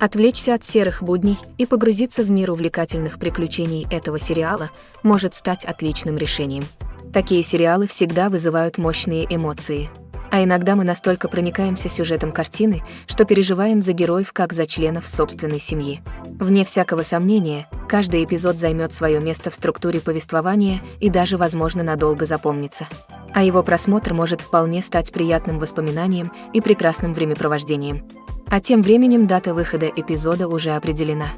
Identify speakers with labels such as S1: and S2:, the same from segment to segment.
S1: Отвлечься от серых будней и погрузиться в мир увлекательных приключений этого сериала может стать отличным решением. Такие сериалы всегда вызывают мощные эмоции. А иногда мы настолько проникаемся сюжетом картины, что переживаем за героев как за членов собственной семьи. Вне всякого сомнения, каждый эпизод займет свое место в структуре повествования и даже, возможно, надолго запомнится. А его просмотр может вполне стать приятным воспоминанием и прекрасным времяпровождением. А тем временем дата выхода эпизода уже определена.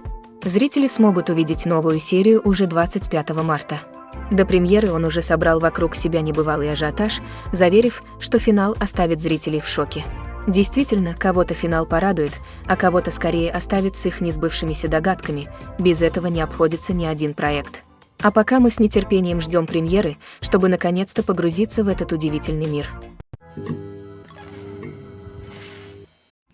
S1: Зрители смогут увидеть новую серию уже 25 марта. До премьеры он уже собрал вокруг себя небывалый ажиотаж, заверив, что финал оставит зрителей в шоке. Действительно, кого-то финал порадует, а кого-то скорее оставит с их несбывшимися догадками. Без этого не обходится ни один проект. А пока мы с нетерпением ждем премьеры, чтобы наконец-то погрузиться в этот удивительный мир.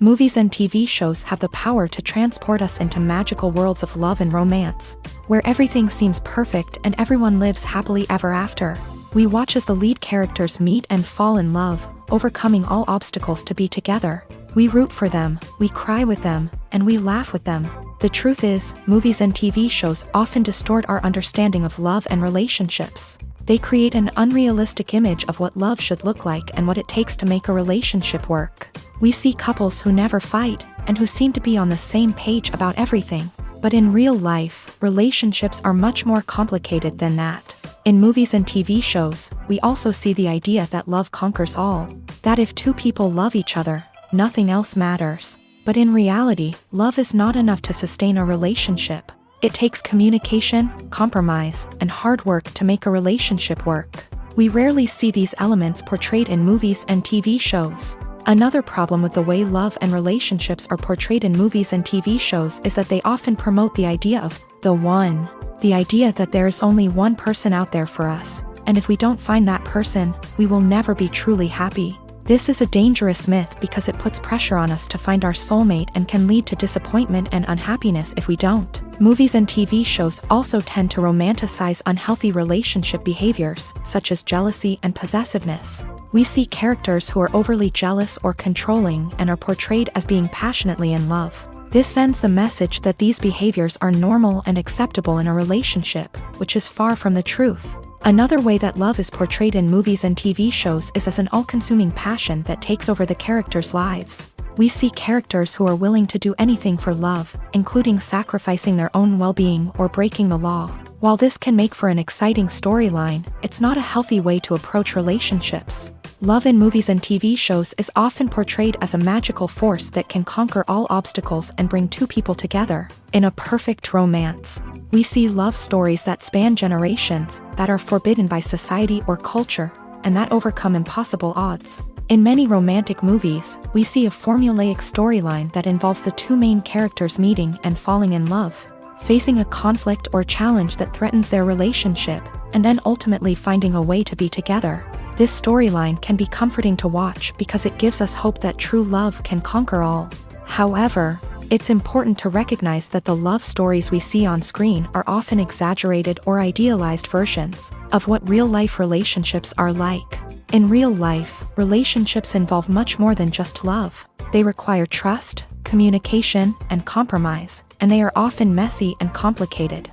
S2: Movies and TV shows have the power to transport us into magical worlds of love and romance, where everything seems perfect and everyone lives happily ever after. We watch as the lead characters meet and fall in love, overcoming all obstacles to be together. We root for them, we cry with them, and we laugh with them. The truth is, movies and TV shows often distort our understanding of love and relationships. They create an unrealistic image of what love should look like and what it takes to make a relationship work. We see couples who never fight, and who seem to be on the same page about everything. But in real life, relationships are much more complicated than that. In movies and TV shows, we also see the idea that love conquers all. That if two people love each other, nothing else matters. But in reality, love is not enough to sustain a relationship. It takes communication, compromise, and hard work to make a relationship work. We rarely see these elements portrayed in movies and TV shows. Another problem with the way love and relationships are portrayed in movies and TV shows is that they often promote the idea of the one. The idea that there is only one person out there for us, and if we don't find that person, we will never be truly happy. This is a dangerous myth because it puts pressure on us to find our soulmate and can lead to disappointment and unhappiness if we don't. Movies and TV shows also tend to romanticize unhealthy relationship behaviors, such as jealousy and possessiveness. We see characters who are overly jealous or controlling and are portrayed as being passionately in love. This sends the message that these behaviors are normal and acceptable in a relationship, which is far from the truth. Another way that love is portrayed in movies and TV shows is as an all-consuming passion that takes over the characters' lives. We see characters who are willing to do anything for love, including sacrificing their own well-being or breaking the law. While this can make for an exciting storyline, it's not a healthy way to approach relationships. Love in movies and TV shows is often portrayed as a magical force that can conquer all obstacles and bring two people together. In a perfect romance, we see love stories that span generations, that are forbidden by society or culture, and that overcome impossible odds. In many romantic movies, we see a formulaic storyline that involves the two main characters meeting and falling in love, facing a conflict or challenge that threatens their relationship, and then ultimately finding a way to be together. This storyline can be comforting to watch because it gives us hope that true love can conquer all. However, it's important to recognize that the love stories we see on screen are often exaggerated or idealized versions of what real-life relationships are like. In real life, relationships involve much more than just love. They require trust, communication, and compromise, and they are often messy and complicated.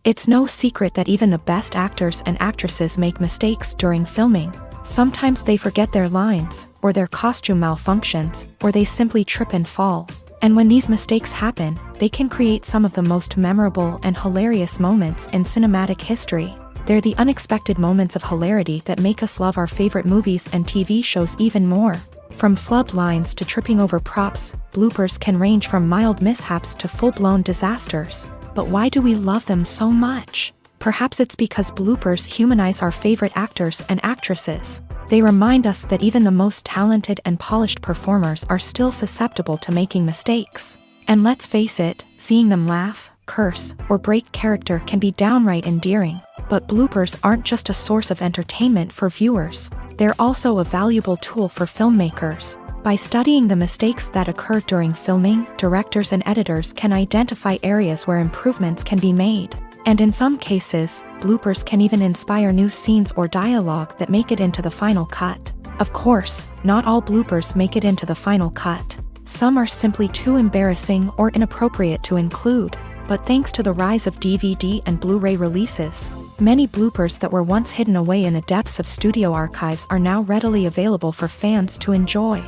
S2: It's no secret that even the best actors and actresses make mistakes during filming. Sometimes they forget their lines, or their costume malfunctions, or they simply trip and fall. And when these mistakes happen, they can create some of the most memorable and hilarious moments in cinematic history. They're the unexpected moments of hilarity that make us love our favorite movies and TV shows even more. From flubbed lines to tripping over props, bloopers can range from mild mishaps to full-blown disasters. But why do we love them so much? Perhaps it's because bloopers humanize our favorite actors and actresses. They remind us that even the most talented and polished performers are still susceptible to making mistakes. And let's face it, seeing them laugh, curse, or break character can be downright endearing. But bloopers aren't just a source of entertainment for viewers. They're also a valuable tool for filmmakers. By studying the mistakes that occur during filming, directors and editors can identify areas where improvements can be made. And in some cases, bloopers can even inspire new scenes or dialogue that make it into the final cut. Of course, not all bloopers make it into the final cut. Some are simply too embarrassing or inappropriate to include, but thanks to the rise of DVD and Blu-ray releases, many bloopers that were once hidden away in the depths of studio archives are now readily available for fans to enjoy.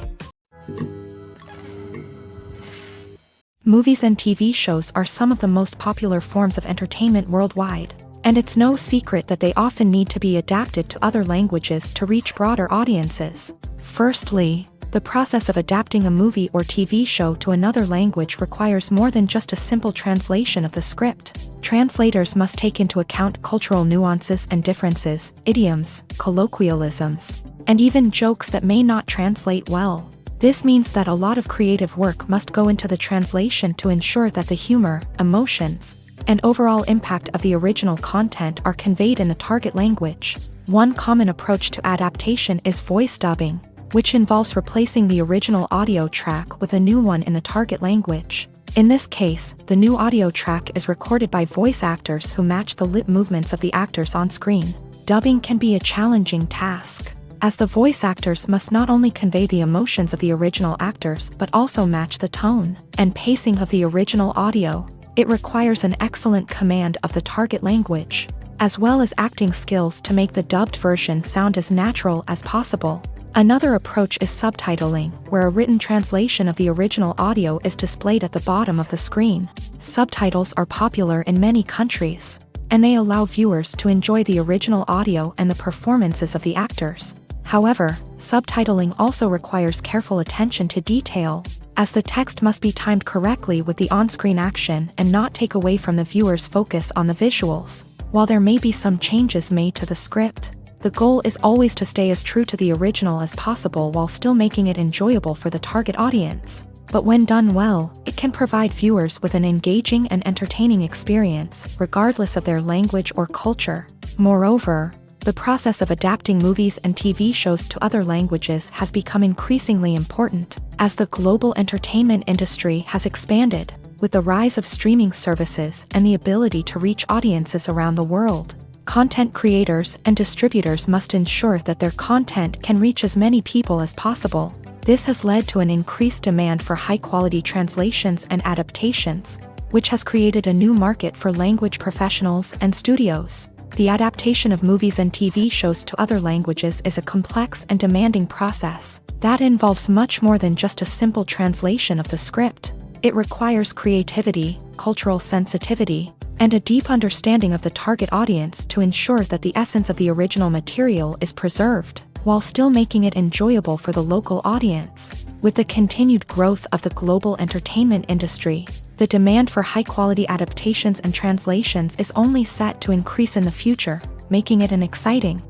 S2: Movies and TV shows are some of the most popular forms of entertainment worldwide, and it's no secret that they often need to be adapted to other languages to reach broader audiences. Firstly, the process of adapting a movie or TV show to another language requires more than just a simple translation of the script. Translators must take into account cultural nuances and differences, idioms, colloquialisms, and even jokes that may not translate well. This means that a lot of creative work must go into the translation to ensure that the humor, emotions, and overall impact of the original content are conveyed in the target language. One common approach to adaptation is voice dubbing, which involves replacing the original audio track with a new one in the target language. In this case, the new audio track is recorded by voice actors who match the lip movements of the actors on screen. Dubbing can be a challenging task, as the voice actors must not only convey the emotions of the original actors but also match the tone and pacing of the original audio. It requires an excellent command of the target language, as well as acting skills to make the dubbed version sound as natural as possible. Another approach is subtitling, where a written translation of the original audio is displayed at the bottom of the screen. Subtitles are popular in many countries, and they allow viewers to enjoy the original audio and the performances of the actors. However, subtitling also requires careful attention to detail, as the text must be timed correctly with the on-screen action and not take away from the viewer's focus on the visuals. While there may be some changes made to the script, the goal is always to stay as true to the original as possible while still making it enjoyable for the target audience. But when done well, it can provide viewers with an engaging and entertaining experience, regardless of their language or culture. Moreover, the process of adapting movies and TV shows to other languages has become increasingly important, as the global entertainment industry has expanded, with the rise of streaming services and the ability to reach audiences around the world. Content creators and distributors must ensure that their content can reach as many people as possible. This has led to an increased demand for high-quality translations and adaptations, which has created a new market for language professionals and studios. The adaptation of movies and TV shows to other languages is a complex and demanding process that involves much more than just a simple translation of the script. It requires creativity, cultural sensitivity, and a deep understanding of the target audience to ensure that the essence of the original material is preserved, while still making it enjoyable for the local audience. With the continued growth of the global entertainment industry, the demand for high-quality adaptations and translations is only set to increase in the future, making it an exciting.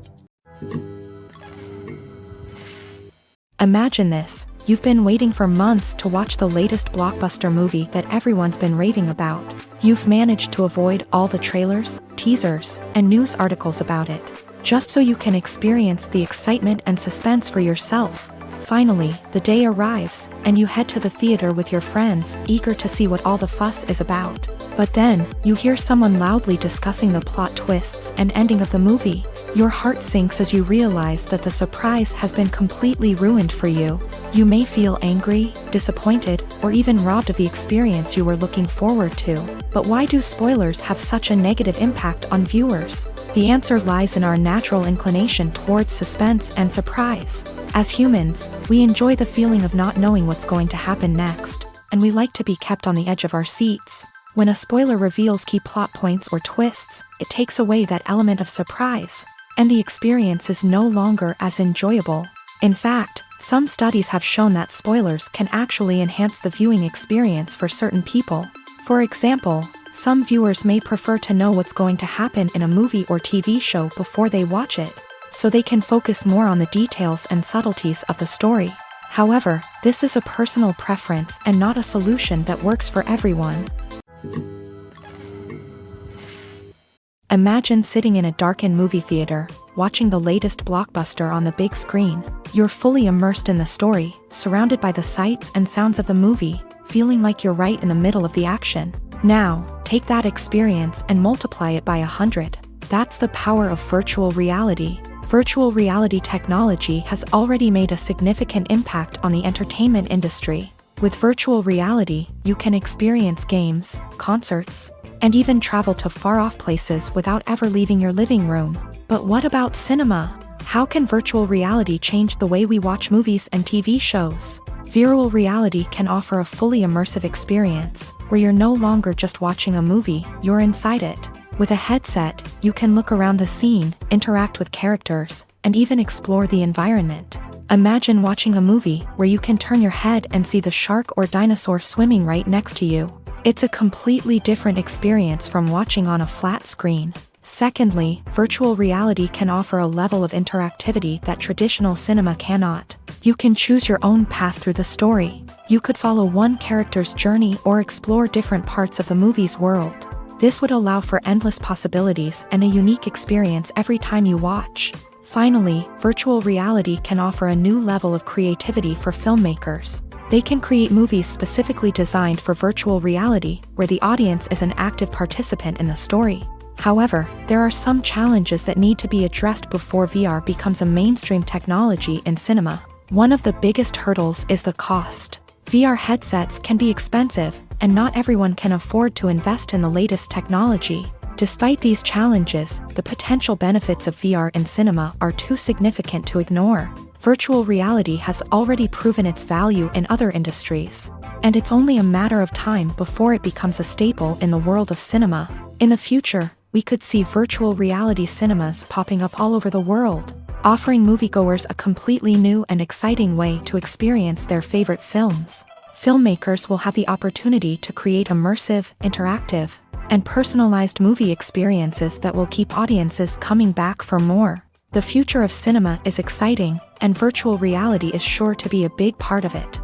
S2: Imagine this: you've been waiting for months to watch the latest blockbuster movie that everyone's been raving about. You've managed to avoid all the trailers, teasers, and news articles about it, just so you can experience the excitement and suspense for yourself. Finally, the day arrives, and you head to the theater with your friends, eager to see what all the fuss is about. But then, you hear someone loudly discussing the plot twists and ending of the movie. Your heart sinks as you realize that the surprise has been completely ruined for you. You may feel angry, disappointed, or even robbed of the experience you were looking forward to. But why do spoilers have such a negative impact on viewers? The answer lies in our natural inclination towards suspense and surprise. As humans, we enjoy the feeling of not knowing what's going to happen next, and we like to be kept on the edge of our seats. When a spoiler reveals key plot points or twists, it takes away that element of surprise, and the experience is no longer as enjoyable. In fact, some studies have shown that spoilers can actually enhance the viewing experience for certain people. For example, some viewers may prefer to know what's going to happen in a movie or TV show before they watch it, so they can focus more on the details and subtleties of the story. However, this is a personal preference and not a solution that works for everyone. Imagine sitting in a darkened movie theater, watching the latest blockbuster on the big screen. You're fully immersed in the story, surrounded by the sights and sounds of the movie, feeling like you're right in the middle of the action. Now, take that experience and multiply it by 100. That's the power of virtual reality. Virtual reality technology has already made a significant impact on the entertainment industry. With virtual reality, you can experience games, concerts, and even travel to far-off places without ever leaving your living room. But what about cinema? How can virtual reality change the way we watch movies and TV shows? Virtual reality can offer a fully immersive experience, where you're no longer just watching a movie, you're inside it. With a headset, you can look around the scene, interact with characters, and even explore the environment. Imagine watching a movie where you can turn your head and see the shark or dinosaur swimming right next to you. It's a completely different experience from watching on a flat screen. Secondly, virtual reality can offer a level of interactivity that traditional cinema cannot. You can choose your own path through the story. You could follow one character's journey or explore different parts of the movie's world. This would allow for endless possibilities and a unique experience every time you watch. Finally, virtual reality can offer a new level of creativity for filmmakers. They can create movies specifically designed for virtual reality, where the audience is an active participant in the story. However, there are some challenges that need to be addressed before VR becomes a mainstream technology in cinema. One of the biggest hurdles is the cost. VR headsets can be expensive, and not everyone can afford to invest in the latest technology. Despite these challenges, the potential benefits of VR in cinema are too significant to ignore. Virtual reality has already proven its value in other industries, and it's only a matter of time before it becomes a staple in the world of cinema. In the future, we could see virtual reality cinemas popping up all over the world, offering moviegoers a completely new and exciting way to experience their favorite films. Filmmakers will have the opportunity to create immersive, interactive, and personalized movie experiences that will keep audiences coming back for more. The future of cinema is exciting, and virtual reality is sure to be a big part of it.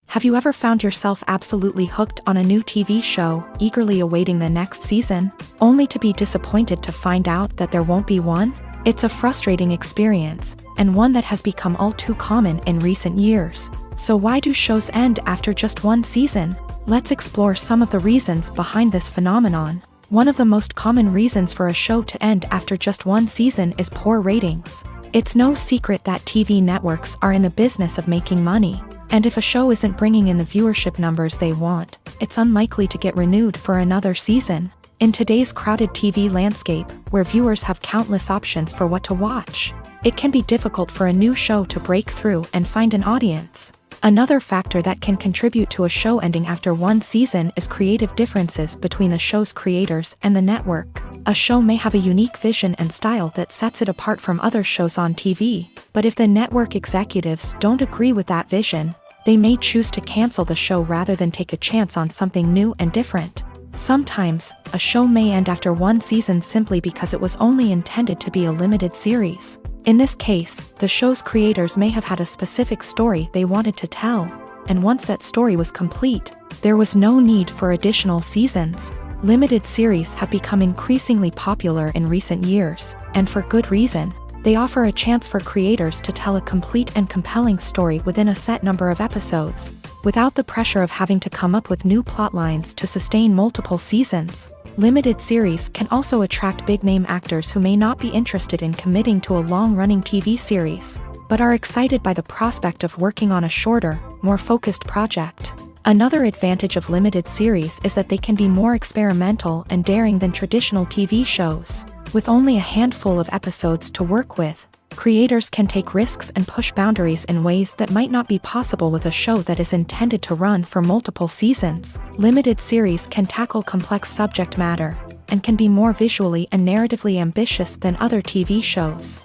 S2: Have you ever found yourself absolutely hooked on a new TV show, eagerly awaiting the next season, only to be disappointed to find out that there won't be one? It's a frustrating experience, and one that has become all too common in recent years. So why do shows end after just one season? Let's explore some of the reasons behind this phenomenon. One of the most common reasons for a show to end after just one season is poor ratings. It's no secret that TV networks are in the business of making money, and if a show isn't bringing in the viewership numbers they want, it's unlikely to get renewed for another season. In today's crowded TV landscape, where viewers have countless options for what to watch, it can be difficult for a new show to break through and find an audience. Another factor that can contribute to a show ending after one season is creative differences between the show's creators and the network. A show may have a unique vision and style that sets it apart from other shows on TV, but if the network executives don't agree with that vision, they may choose to cancel the show rather than take a chance on something new and different. Sometimes, a show may end after one season simply because it was only intended to be a limited series. In this case, the show's creators may have had a specific story they wanted to tell, and once that story was complete, there was no need for additional seasons. Limited series have become increasingly popular in recent years, and for good reason. They offer a chance for creators to tell a complete and compelling story within a set number of episodes, without the pressure of having to come up with new plotlines to sustain multiple seasons. Limited series can also attract big-name actors who may not be interested in committing to a long-running TV series, but are excited by the prospect of working on a shorter, more focused project. Another advantage of limited series is that they can be more experimental and daring than traditional TV shows. With only a handful of episodes to work with, creators can take risks and push boundaries in ways that might not be possible with a show that is intended to run for multiple seasons. Limited series can tackle complex subject matter, and can be more visually and narratively ambitious than other TV shows.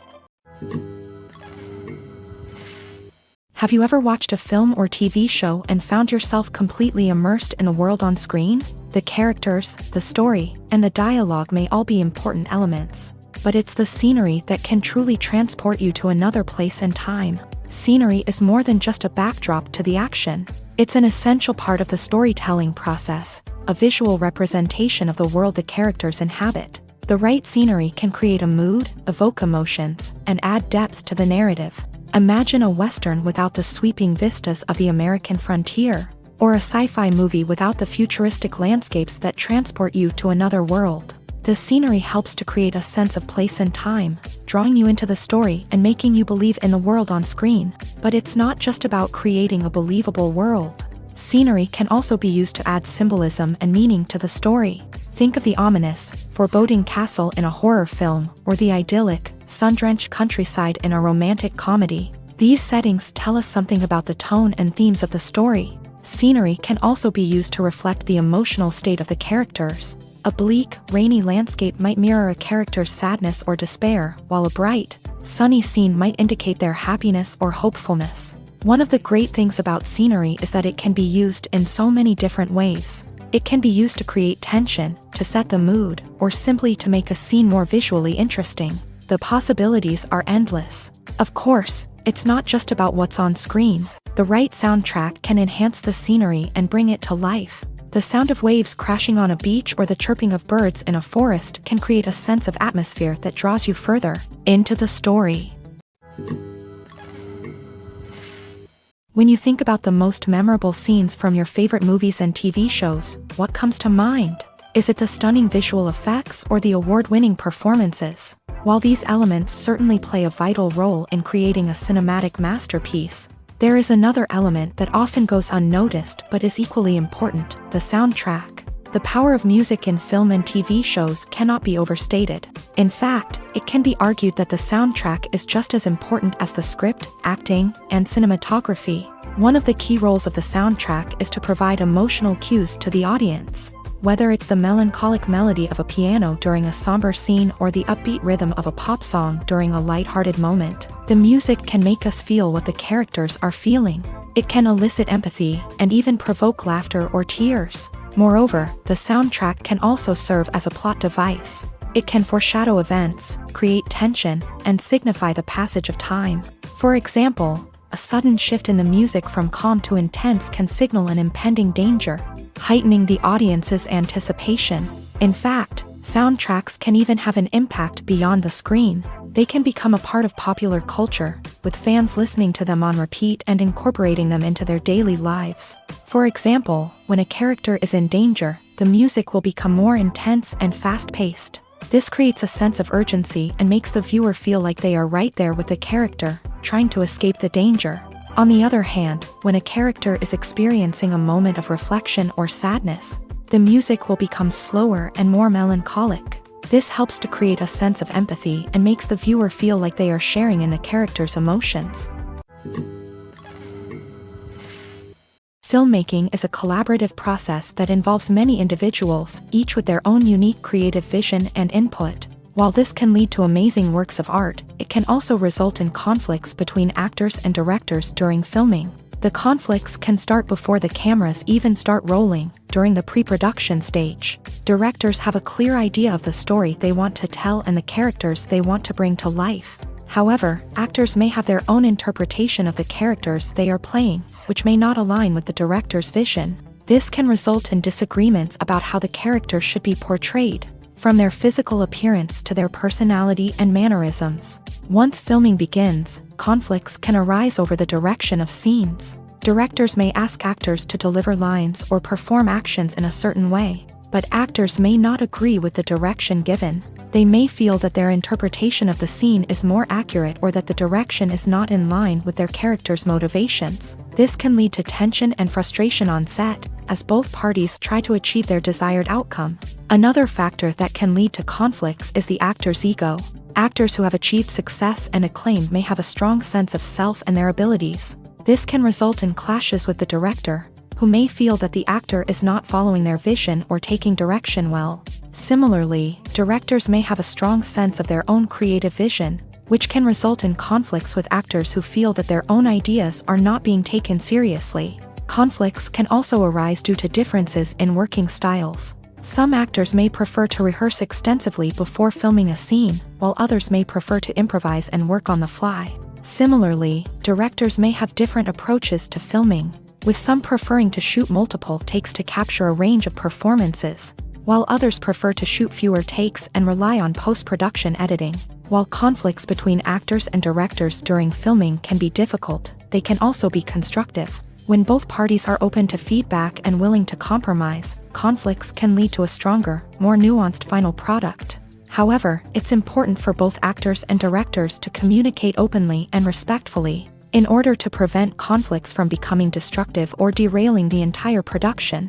S2: Have you ever watched a film or TV show and found yourself completely immersed in the world on screen? The characters, the story, and the dialogue may all be important elements, but it's the scenery that can truly transport you to another place and time. Scenery is more than just a backdrop to the action. It's an essential part of the storytelling process, a visual representation of the world the characters inhabit. The right scenery can create a mood, evoke emotions, and add depth to the narrative. Imagine a Western without the sweeping vistas of the American frontier, or a sci-fi movie without the futuristic landscapes that transport you to another world. The scenery helps to create a sense of place and time, drawing you into the story and making you believe in the world on screen. But it's not just about creating a believable world. Scenery can also be used to add symbolism and meaning to the story. Think of the ominous, foreboding castle in a horror film, or the idyllic, sun-drenched countryside in a romantic comedy. These settings tell us something about the tone and themes of the story. Scenery can also be used to reflect the emotional state of the characters. A bleak, rainy landscape might mirror a character's sadness or despair, while a bright, sunny scene might indicate their happiness or hopefulness. One of the great things about scenery is that it can be used in so many different ways. It can be used to create tension, to set the mood, or simply to make a scene more visually interesting. The possibilities are endless. Of course, it's not just about what's on screen. The right soundtrack can enhance the scenery and bring it to life. The sound of waves crashing on a beach or the chirping of birds in a forest can create a sense of atmosphere that draws you further into the story. When you think about the most memorable scenes from your favorite movies and TV shows, what comes to mind? Is it the stunning visual effects or the award-winning performances? While these elements certainly play a vital role in creating a cinematic masterpiece, there is another element that often goes unnoticed but is equally important: the soundtrack. The power of music in film and TV shows cannot be overstated. In fact, it can be argued that the soundtrack is just as important as the script, acting, and cinematography. One of the key roles of the soundtrack is to provide emotional cues to the audience. Whether it's the melancholic melody of a piano during a somber scene or the upbeat rhythm of a pop song during a lighthearted moment, the music can make us feel what the characters are feeling. It can elicit empathy and even provoke laughter or tears. Moreover, the soundtrack can also serve as a plot device. It can foreshadow events, create tension, and signify the passage of time. For example, a sudden shift in the music from calm to intense can signal an impending danger, heightening the audience's anticipation. In fact, soundtracks can even have an impact beyond the screen. They can become a part of popular culture, with fans listening to them on repeat and incorporating them into their daily lives. For example, when a character is in danger, the music will become more intense and fast-paced. This creates a sense of urgency and makes the viewer feel like they are right there with the character, trying to escape the danger. On the other hand, when a character is experiencing a moment of reflection or sadness, the music will become slower and more melancholic. This helps to create a sense of empathy and makes the viewer feel like they are sharing in the character's emotions. Filmmaking is a collaborative process that involves many individuals, each with their own unique creative vision and input. While this can lead to amazing works of art, it can also result in conflicts between actors and directors during filming. The conflicts can start before the cameras even start rolling, during the pre-production stage. Directors have a clear idea of the story they want to tell and the characters they want to bring to life. However, actors may have their own interpretation of the characters they are playing, which may not align with the director's vision. This can result in disagreements about how the characters should be portrayed, from their physical appearance to their personality and mannerisms. Once filming begins, conflicts can arise over the direction of scenes. Directors may ask actors to deliver lines or perform actions in a certain way, but actors may not agree with the direction given. They may feel that their interpretation of the scene is more accurate or that the direction is not in line with their character's motivations. This can lead to tension and frustration on set, as both parties try to achieve their desired outcome. Another factor that can lead to conflicts is the actor's ego. Actors who have achieved success and acclaim may have a strong sense of self and their abilities. This can result in clashes with the director, who may feel that the actor is not following their vision or taking direction well. Similarly, directors may have a strong sense of their own creative vision, which can result in conflicts with actors who feel that their own ideas are not being taken seriously. Conflicts can also arise due to differences in working styles. Some actors may prefer to rehearse extensively before filming a scene, while others may prefer to improvise and work on the fly. Similarly, directors may have different approaches to filming, with some preferring to shoot multiple takes to capture a range of performances, while others prefer to shoot fewer takes and rely on post-production editing. While conflicts between actors and directors during filming can be difficult, they can also be constructive. When both parties are open to feedback and willing to compromise, conflicts can lead to a stronger, more nuanced final product. However, it's important for both actors and directors to communicate openly and respectfully, in order to prevent conflicts from becoming destructive or derailing the entire production.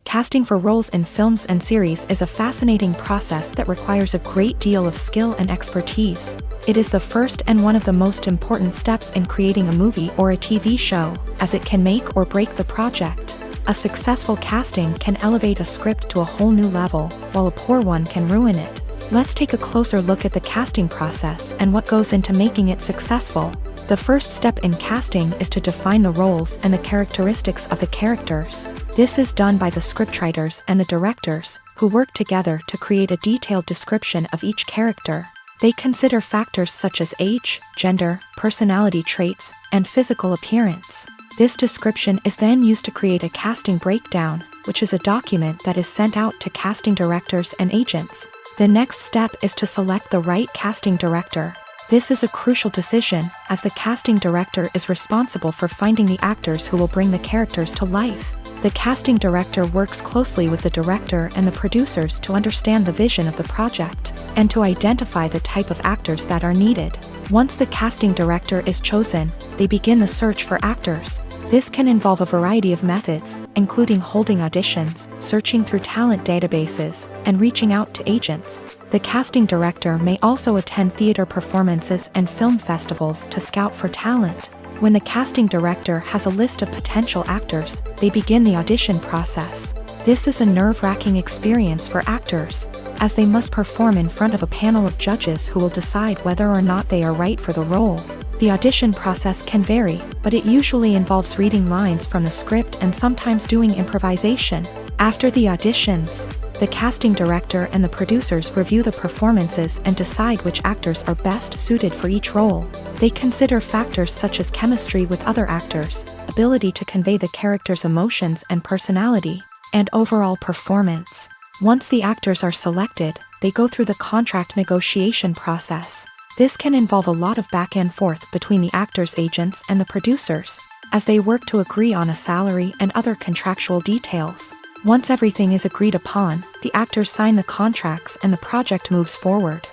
S2: Casting for roles in films and series is a fascinating process that requires a great deal of skill and expertise. It is the first and one of the most important steps in creating a movie or a TV show, as it can make or break the project. A successful casting can elevate a script to a whole new level, while a poor one can ruin it. Let's take a closer look at the casting process and what goes into making it successful. The first step in casting is to define the roles and the characteristics of the characters. This is done by the scriptwriters and the directors, who work together to create a detailed description of each character. They consider factors such as age, gender, personality traits, and physical appearance. This description is then used to create a casting breakdown, which is a document that is sent out to casting directors and agents. The next step is to select the right casting director. This is a crucial decision, as the casting director is responsible for finding the actors who will bring the characters to life. The casting director works closely with the director and the producers to understand the vision of the project, and to identify the type of actors that are needed. Once the casting director is chosen, they begin the search for actors. This can involve a variety of methods, including holding auditions, searching through talent databases, and reaching out to agents. The casting director may also attend theater performances and film festivals to scout for talent. When the casting director has a list of potential actors, they begin the audition process. This is a nerve-wracking experience for actors, as they must perform in front of a panel of judges who will decide whether or not they are right for the role. The audition process can vary, but it usually involves reading lines from the script and sometimes doing improvisation. After the auditions, the casting director and the producers review the performances and decide which actors are best suited for each role. They consider factors such as chemistry with other actors, ability to convey the character's emotions and personality, and overall performance. Once the actors are selected, they go through the contract negotiation process. This can involve a lot of back and forth between the actors' agents and the producers, as they work to agree on a salary and other contractual details. Once everything is agreed upon, the actors sign the contracts and the project moves forward.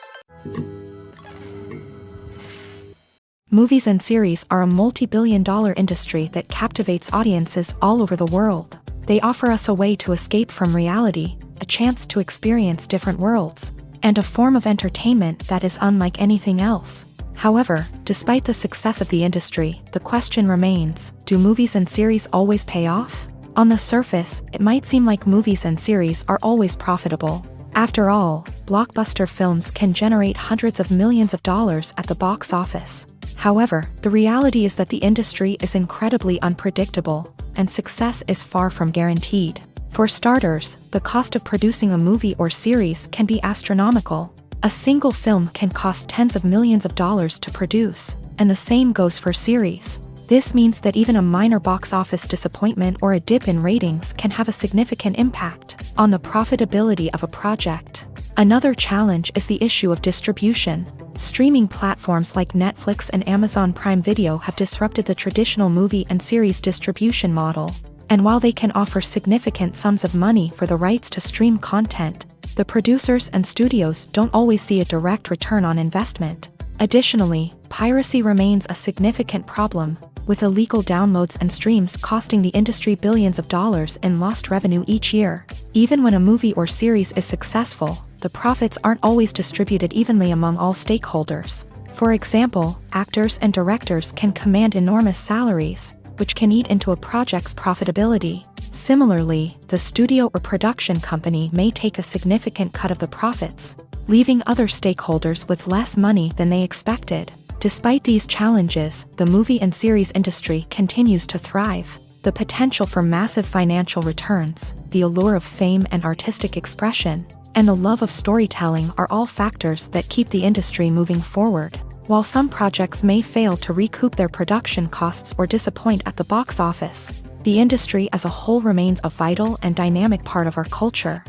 S2: Movies and series are a multi-billion-dollar industry that captivates audiences all over the world. They offer us a way to escape from reality, a chance to experience different worlds, and a form of entertainment that is unlike anything else. However, despite the success of the industry, the question remains, do movies and series always pay off? On the surface, it might seem like movies and series are always profitable. After all, blockbuster films can generate hundreds of millions of dollars at the box office. However, the reality is that the industry is incredibly unpredictable, and success is far from guaranteed. For starters, the cost of producing a movie or series can be astronomical. A single film can cost tens of millions of dollars to produce, and the same goes for series. This means that even a minor box office disappointment or a dip in ratings can have a significant impact on the profitability of a project. Another challenge is the issue of distribution. Streaming platforms like Netflix and Amazon Prime Video have disrupted the traditional movie and series distribution model. And while they can offer significant sums of money for the rights to stream content, the producers and studios don't always see a direct return on investment. Additionally, piracy remains a significant problem, with illegal downloads and streams costing the industry billions of dollars in lost revenue each year. Even when a movie or series is successful, the profits aren't always distributed evenly among all stakeholders. For example, actors and directors can command enormous salaries, which can eat into a project's profitability. Similarly, the studio or production company may take a significant cut of the profits, leaving other stakeholders with less money than they expected. Despite these challenges, the movie and series industry continues to thrive. The potential for massive financial returns, the allure of fame and artistic expression, and the love of storytelling are all factors that keep the industry moving forward. While some projects may fail to recoup their production costs or disappoint at the box office, the industry as a whole remains a vital and dynamic part of our culture.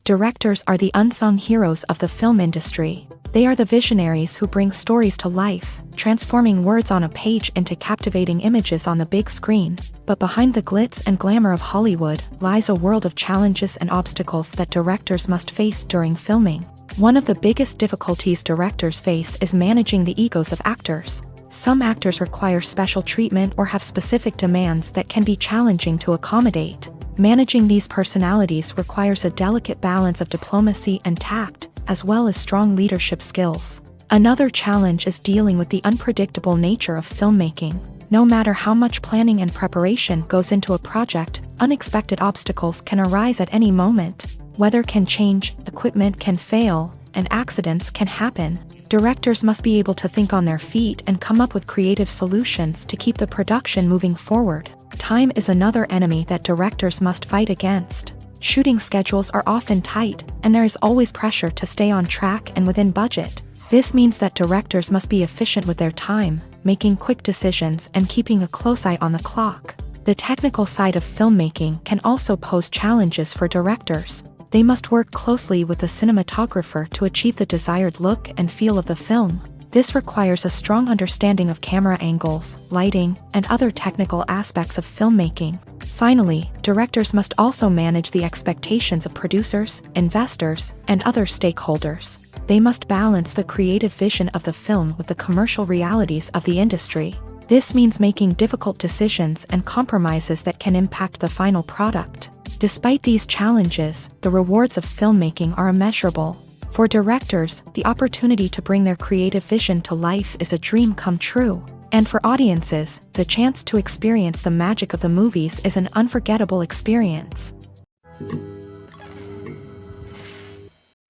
S2: Directors are the unsung heroes of the film industry. They are the visionaries who bring stories to life, transforming words on a page into captivating images on the big screen. But behind the glitz and glamour of Hollywood lies a world of challenges and obstacles that directors must face during filming. One of the biggest difficulties directors face is managing the egos of actors. Some actors require special treatment or have specific demands that can be challenging to accommodate. Managing these personalities requires a delicate balance of diplomacy and tact, as well as strong leadership skills. Another challenge is dealing with the unpredictable nature of filmmaking. No matter how much planning and preparation goes into a project, unexpected obstacles can arise at any moment. Weather can change, equipment can fail, and accidents can happen. Directors must be able to think on their feet and come up with creative solutions to keep the production moving forward. Time is another enemy that directors must fight against. Shooting schedules are often tight, and there is always pressure to stay on track and within budget. This means that directors must be efficient with their time, making quick decisions and keeping a close eye on the clock. The technical side of filmmaking can also pose challenges for directors. They must work closely with the cinematographer to achieve the desired look and feel of the film. This requires a strong understanding of camera angles, lighting, and other technical aspects of filmmaking. Finally, directors must also manage the expectations of producers, investors, and other stakeholders. They must balance the creative vision of the film with the commercial realities of the industry. This means making difficult decisions and compromises that can impact the final product. Despite these challenges, the rewards of filmmaking are immeasurable. For directors, the opportunity to bring their creative vision to life is a dream come true. And for audiences, the chance to experience the magic of the movies is an unforgettable experience.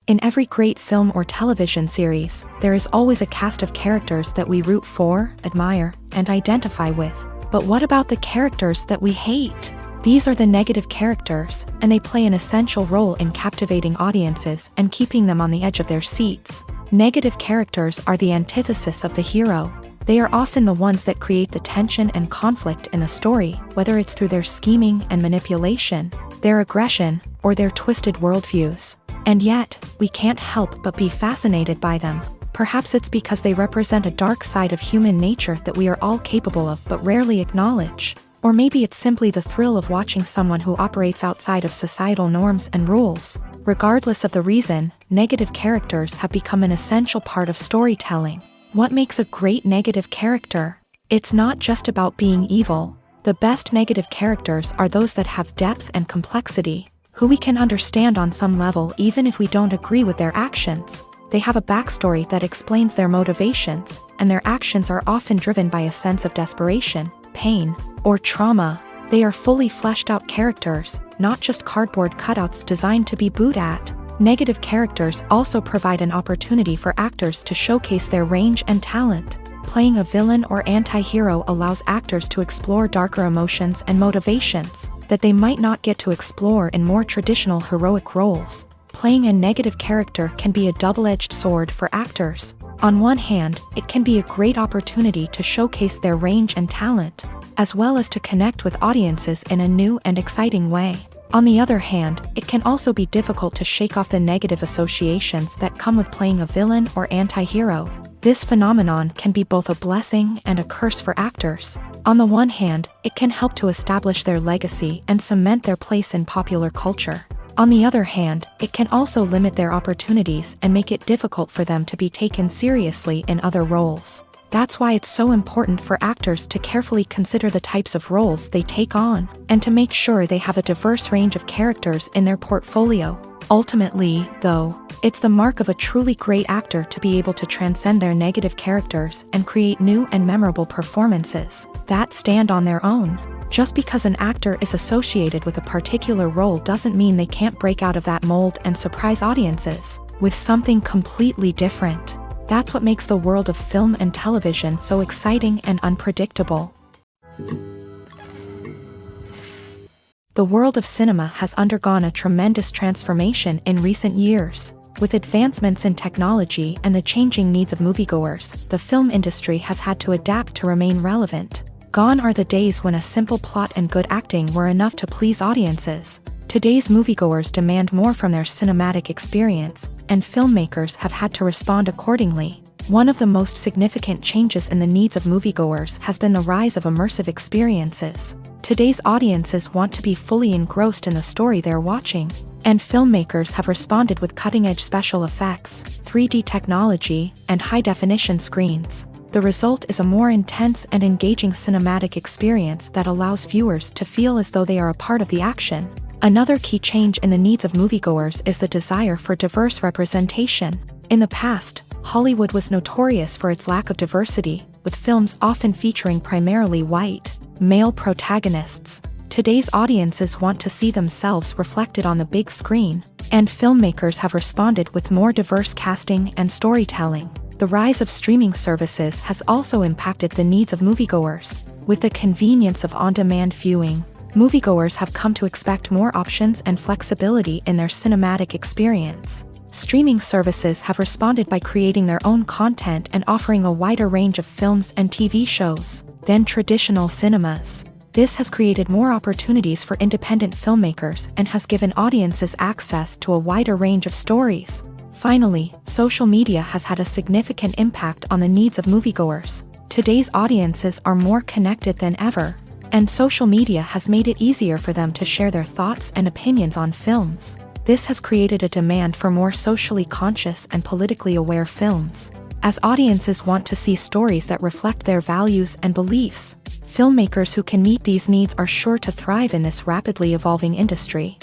S2: In every great film or television series, there is always a cast of characters that we root for, admire, and identify with. But what about the characters that we hate? These are the negative characters, and they play an essential role in captivating audiences and keeping them on the edge of their seats. Negative characters are the antithesis of the hero. They are often the ones that create the tension and conflict in the story, whether it's through their scheming and manipulation, their aggression, or their twisted worldviews. And yet, we can't help but be fascinated by them. Perhaps it's because they represent a dark side of human nature that we are all capable of but rarely acknowledge. Or maybe it's simply the thrill of watching someone who operates outside of societal norms and rules. Regardless of the reason, negative characters have become an essential part of storytelling. What makes a great negative character? It's not just about being evil. The best negative characters are those that have depth and complexity, who we can understand on some level even if we don't agree with their actions. They have a backstory that explains their motivations, and their actions are often driven by a sense of desperation, pain, or trauma. They are fully fleshed out characters, not just cardboard cutouts designed to be booed at. Negative characters also provide an opportunity for actors to showcase their range and talent. Playing a villain or anti-hero allows actors to explore darker emotions and motivations that they might not get to explore in more traditional heroic roles. Playing a negative character can be a double-edged sword for actors. On one hand, it can be a great opportunity to showcase their range and talent, as well as to connect with audiences in a new and exciting way. On the other hand, it can also be difficult to shake off the negative associations that come with playing a villain or anti-hero. This phenomenon can be both a blessing and a curse for actors. On the one hand, it can help to establish their legacy and cement their place in popular culture. On the other hand, it can also limit their opportunities and make it difficult for them to be taken seriously in other roles. That's why it's so important for actors to carefully consider the types of roles they take on, and to make sure they have a diverse range of characters in their portfolio. Ultimately, though, it's the mark of a truly great actor to be able to transcend their negative characters and create new and memorable performances that stand on their own. Just because an actor is associated with a particular role doesn't mean they can't break out of that mold and surprise audiences with something completely different. That's what makes the world of film and television so exciting and unpredictable. The world of cinema has undergone a tremendous transformation in recent years. With advancements in technology and the changing needs of moviegoers, the film industry has had to adapt to remain relevant. Gone are the days when a simple plot and good acting were enough to please audiences. Today's moviegoers demand more from their cinematic experience, and filmmakers have had to respond accordingly. One of the most significant changes in the needs of moviegoers has been the rise of immersive experiences. Today's audiences want to be fully engrossed in the story they're watching, and filmmakers have responded with cutting-edge special effects, 3D technology, and high-definition screens. The result is a more intense and engaging cinematic experience that allows viewers to feel as though they are a part of the action. Another key change in the needs of moviegoers is the desire for diverse representation. In the past, Hollywood was notorious for its lack of diversity, with films often featuring primarily white, male protagonists. Today's audiences want to see themselves reflected on the big screen, and filmmakers have responded with more diverse casting and storytelling. The rise of streaming services has also impacted the needs of moviegoers. With the convenience of on-demand viewing, moviegoers have come to expect more options and flexibility in their cinematic experience. Streaming services have responded by creating their own content and offering a wider range of films and TV shows than traditional cinemas. This has created more opportunities for independent filmmakers and has given audiences access to a wider range of stories. Finally, social media has had a significant impact on the needs of moviegoers. Today's audiences are more connected than ever, and social media has made it easier for them to share their thoughts and opinions on films. This has created a demand for more socially conscious and politically aware films. As audiences want to see stories that reflect their values and beliefs, filmmakers who can meet these needs are sure to thrive in this rapidly evolving industry.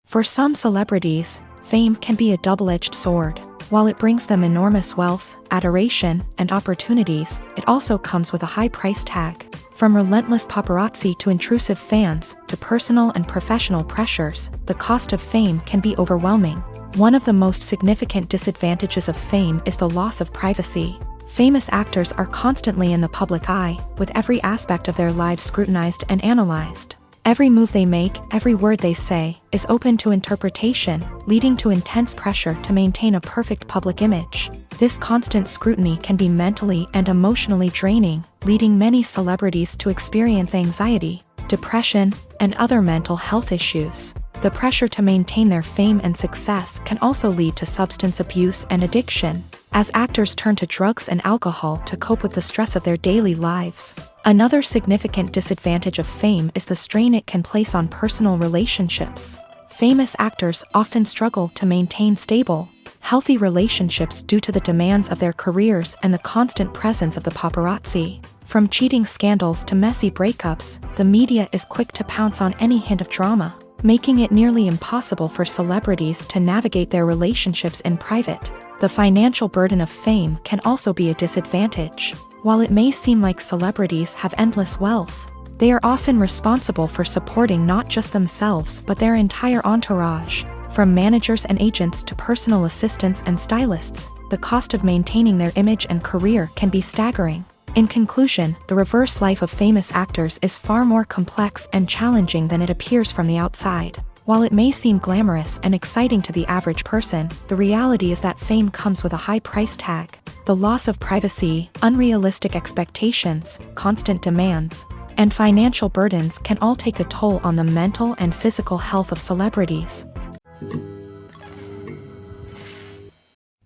S2: For some celebrities, fame can be a double-edged sword. While it brings them enormous wealth, adoration, and opportunities, it also comes with a high price tag. From relentless paparazzi to intrusive fans, to personal and professional pressures, the cost of fame can be overwhelming. One of the most significant disadvantages of fame is the loss of privacy. Famous actors are constantly in the public eye, with every aspect of their lives scrutinized and analyzed. Every move they make, every word they say, is open to interpretation, leading to intense pressure to maintain a perfect public image. This constant scrutiny can be mentally and emotionally draining, leading many celebrities to experience anxiety, depression, and other mental health issues. The pressure to maintain their fame and success can also lead to substance abuse and addiction, as actors turn to drugs and alcohol to cope with the stress of their daily lives. Another significant disadvantage of fame is the strain it can place on personal relationships. Famous actors often struggle to maintain stable, healthy relationships due to the demands of their careers and the constant presence of the paparazzi. From cheating scandals to messy breakups, the media is quick to pounce on any hint of drama, making it nearly impossible for celebrities to navigate their relationships in private. The financial burden of fame can also be a disadvantage. While it may seem like celebrities have endless wealth, they are often responsible for supporting not just themselves but their entire entourage. From managers and agents to personal assistants and stylists, the cost of maintaining their image and career can be staggering. In conclusion, the reverse life of famous actors is far more complex and challenging than it appears from the outside. While it may seem glamorous and exciting to the average person, the reality is that fame comes with a high price tag. The loss of privacy, unrealistic expectations, constant demands, and financial burdens can all take a toll on the mental and physical health of celebrities.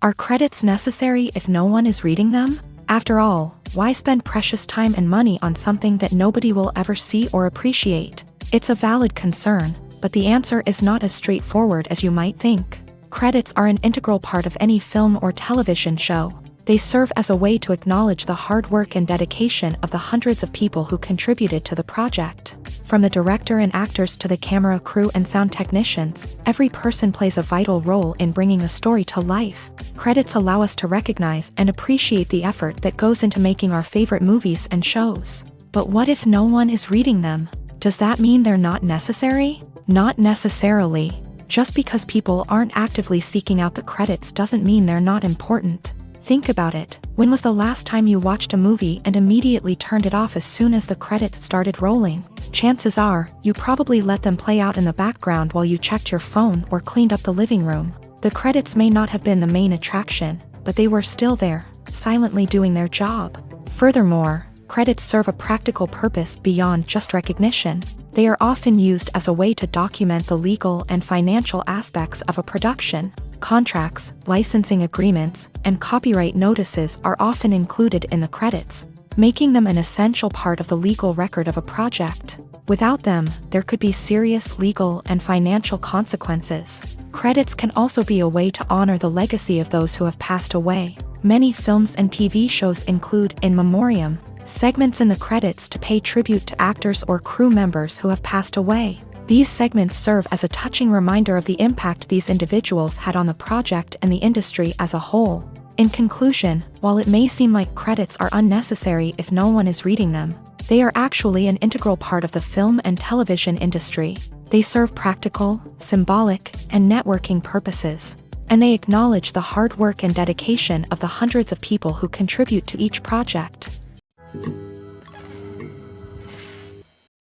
S2: Are credits necessary if no one is reading them? After all, why spend precious time and money on something that nobody will ever see or appreciate? It's a valid concern, but the answer is not as straightforward as you might think. Credits are an integral part of any film or television show. They serve as a way to acknowledge the hard work and dedication of the hundreds of people who contributed to the project. From the director and actors to the camera crew and sound technicians, every person plays a vital role in bringing a story to life. Credits allow us to recognize and appreciate the effort that goes into making our favorite movies and shows. But what if no one is reading them? Does that mean they're not necessary? Not necessarily. Just because people aren't actively seeking out the credits doesn't mean they're not important. Think about it. When was the last time you watched a movie and immediately turned it off as soon as the credits started rolling? Chances are, you probably let them play out in the background while you checked your phone or cleaned up the living room. The credits may not have been the main attraction, but they were still there, silently doing their job. Furthermore, credits serve a practical purpose beyond just recognition. They are often used as a way to document the legal and financial aspects of a production. Contracts, licensing agreements, and copyright notices are often included in the credits, making them an essential part of the legal record of a project. Without them, there could be serious legal and financial consequences. Credits can also be a way to honor the legacy of those who have passed away. Many films and TV shows include in memoriam segments in the credits to pay tribute to actors or crew members who have passed away. These segments serve as a touching reminder of the impact these individuals had on the project and the industry as a whole. In conclusion, while it may seem like credits are unnecessary if no one is reading them, they are actually an integral part of the film and television industry. They serve practical, symbolic, and networking purposes, and they acknowledge the hard work and dedication of the hundreds of people who contribute to each project.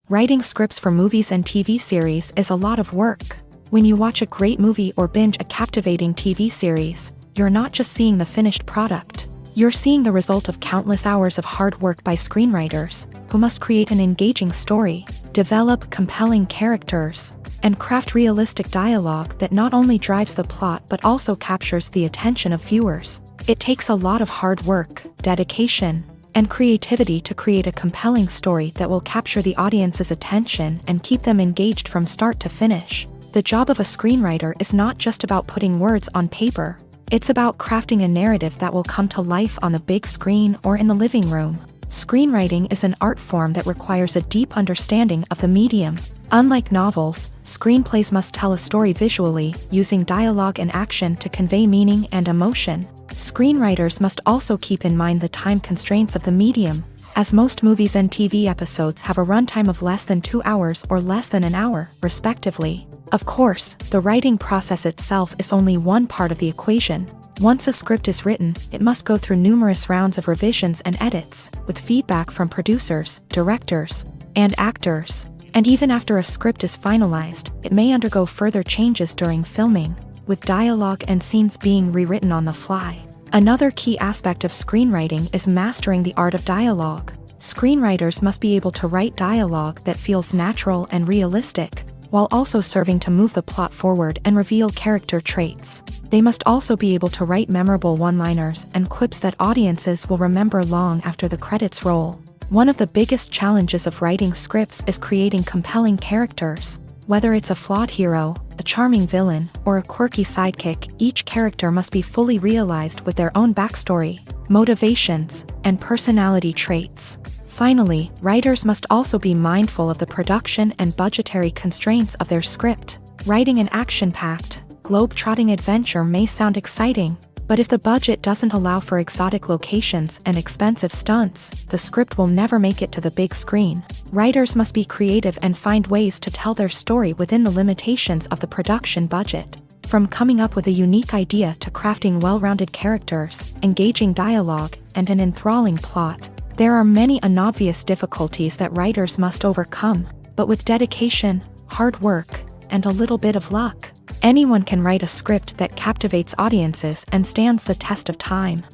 S2: Writing scripts for movies and TV series is a lot of work. When you watch a great movie or binge a captivating TV series, you're not just seeing the finished product. You're seeing the result of countless hours of hard work by screenwriters, who must create an engaging story, develop compelling characters, and craft realistic dialogue that not only drives the plot but also captures the attention of viewers. It takes a lot of hard work, dedication, and creativity to create a compelling story that will capture the audience's attention and keep them engaged from start to finish. The job of a screenwriter is not just about putting words on paper. It's about crafting a narrative that will come to life on the big screen or in the living room. Screenwriting is an art form that requires a deep understanding of the medium. Unlike novels, screenplays must tell a story visually, using dialogue and action to convey meaning and emotion. Screenwriters must also keep in mind the time constraints of the medium, as most movies and TV episodes have a runtime of less than 2 hours or less than an hour, respectively. Of course, the writing process itself is only one part of the equation. Once a script is written, it must go through numerous rounds of revisions and edits, with feedback from producers, directors, and actors. And even after a script is finalized, it may undergo further changes during filming, with dialogue and scenes being rewritten on the fly. Another key aspect of screenwriting is mastering the art of dialogue. Screenwriters must be able to write dialogue that feels natural and realistic, while also serving to move the plot forward and reveal character traits. They must also be able to write memorable one-liners and quips that audiences will remember long after the credits roll. One of the biggest challenges of writing scripts is creating compelling characters. Whether it's a flawed hero, a charming villain, or a quirky sidekick, each character must be fully realized with their own backstory, motivations, and personality traits. Finally, writers must also be mindful of the production and budgetary constraints of their script. Writing an action-packed, globe-trotting adventure may sound exciting, but if the budget doesn't allow for exotic locations and expensive stunts, the script will never make it to the big screen. Writers must be creative and find ways to tell their story within the limitations of the production budget. From coming up with a unique idea to crafting well-rounded characters, engaging dialogue, and an enthralling plot, there are many unobvious difficulties that writers must overcome, but with dedication, hard work, and a little bit of luck, anyone can write a script that captivates audiences and stands the test of time.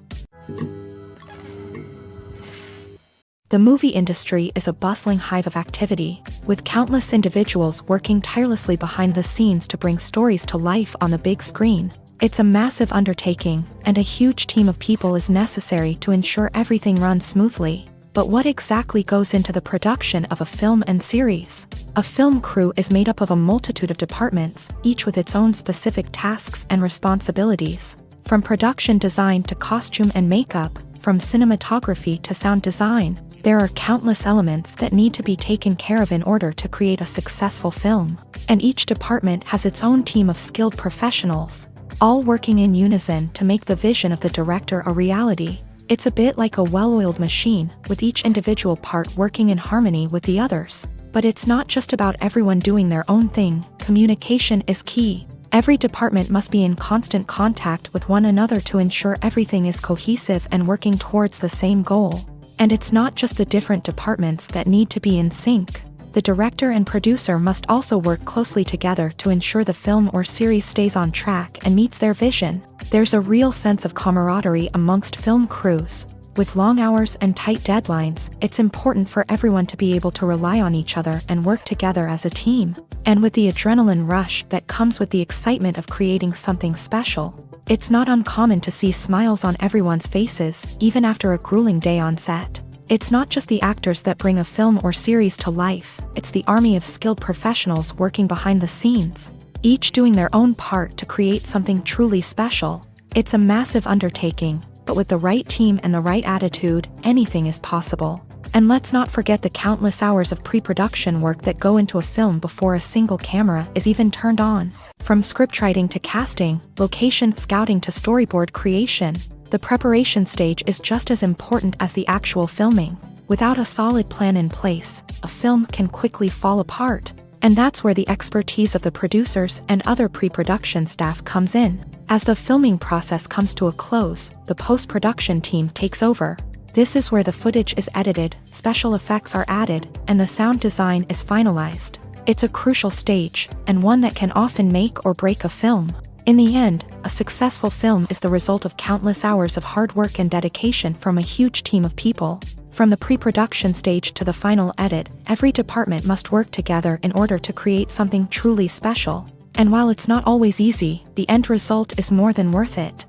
S2: The movie industry is a bustling hive of activity, with countless individuals working tirelessly behind the scenes to bring stories to life on the big screen. It's a massive undertaking, and a huge team of people is necessary to ensure everything runs smoothly. But what exactly goes into the production of a film and series? A film crew is made up of a multitude of departments, each with its own specific tasks and responsibilities. From production design to costume and makeup, from cinematography to sound design, there are countless elements that need to be taken care of in order to create a successful film. And each department has its own team of skilled professionals, all working in unison to make the vision of the director a reality. It's a bit like a well-oiled machine, with each individual part working in harmony with the others. But it's not just about everyone doing their own thing. Communication is key. Every department must be in constant contact with one another to ensure everything is cohesive and working towards the same goal. And it's not just the different departments that need to be in sync. The director and producer must also work closely together to ensure the film or series stays on track and meets their vision. There's a real sense of camaraderie amongst film crews. With long hours and tight deadlines, it's important for everyone to be able to rely on each other and work together as a team. And with the adrenaline rush that comes with the excitement of creating something special, it's not uncommon to see smiles on everyone's faces, even after a grueling day on set. It's not just the actors that bring a film or series to life, it's the army of skilled professionals working behind the scenes, each doing their own part to create something truly special. It's a massive undertaking, but with the right team and the right attitude, anything is possible. And let's not forget the countless hours of pre-production work that go into a film before a single camera is even turned on. From scriptwriting to casting, location scouting to storyboard creation, the preparation stage is just as important as the actual filming. Without a solid plan in place, a film can quickly fall apart. And that's where the expertise of the producers and other pre-production staff comes in. As the filming process comes to a close, the post-production team takes over. This is where the footage is edited, special effects are added, and the sound design is finalized. It's a crucial stage, and one that can often make or break a film. In the end, a successful film is the result of countless hours of hard work and dedication from a huge team of people. From the pre-production stage to the final edit, every department must work together in order to create something truly special. And while it's not always easy, the end result is more than worth it.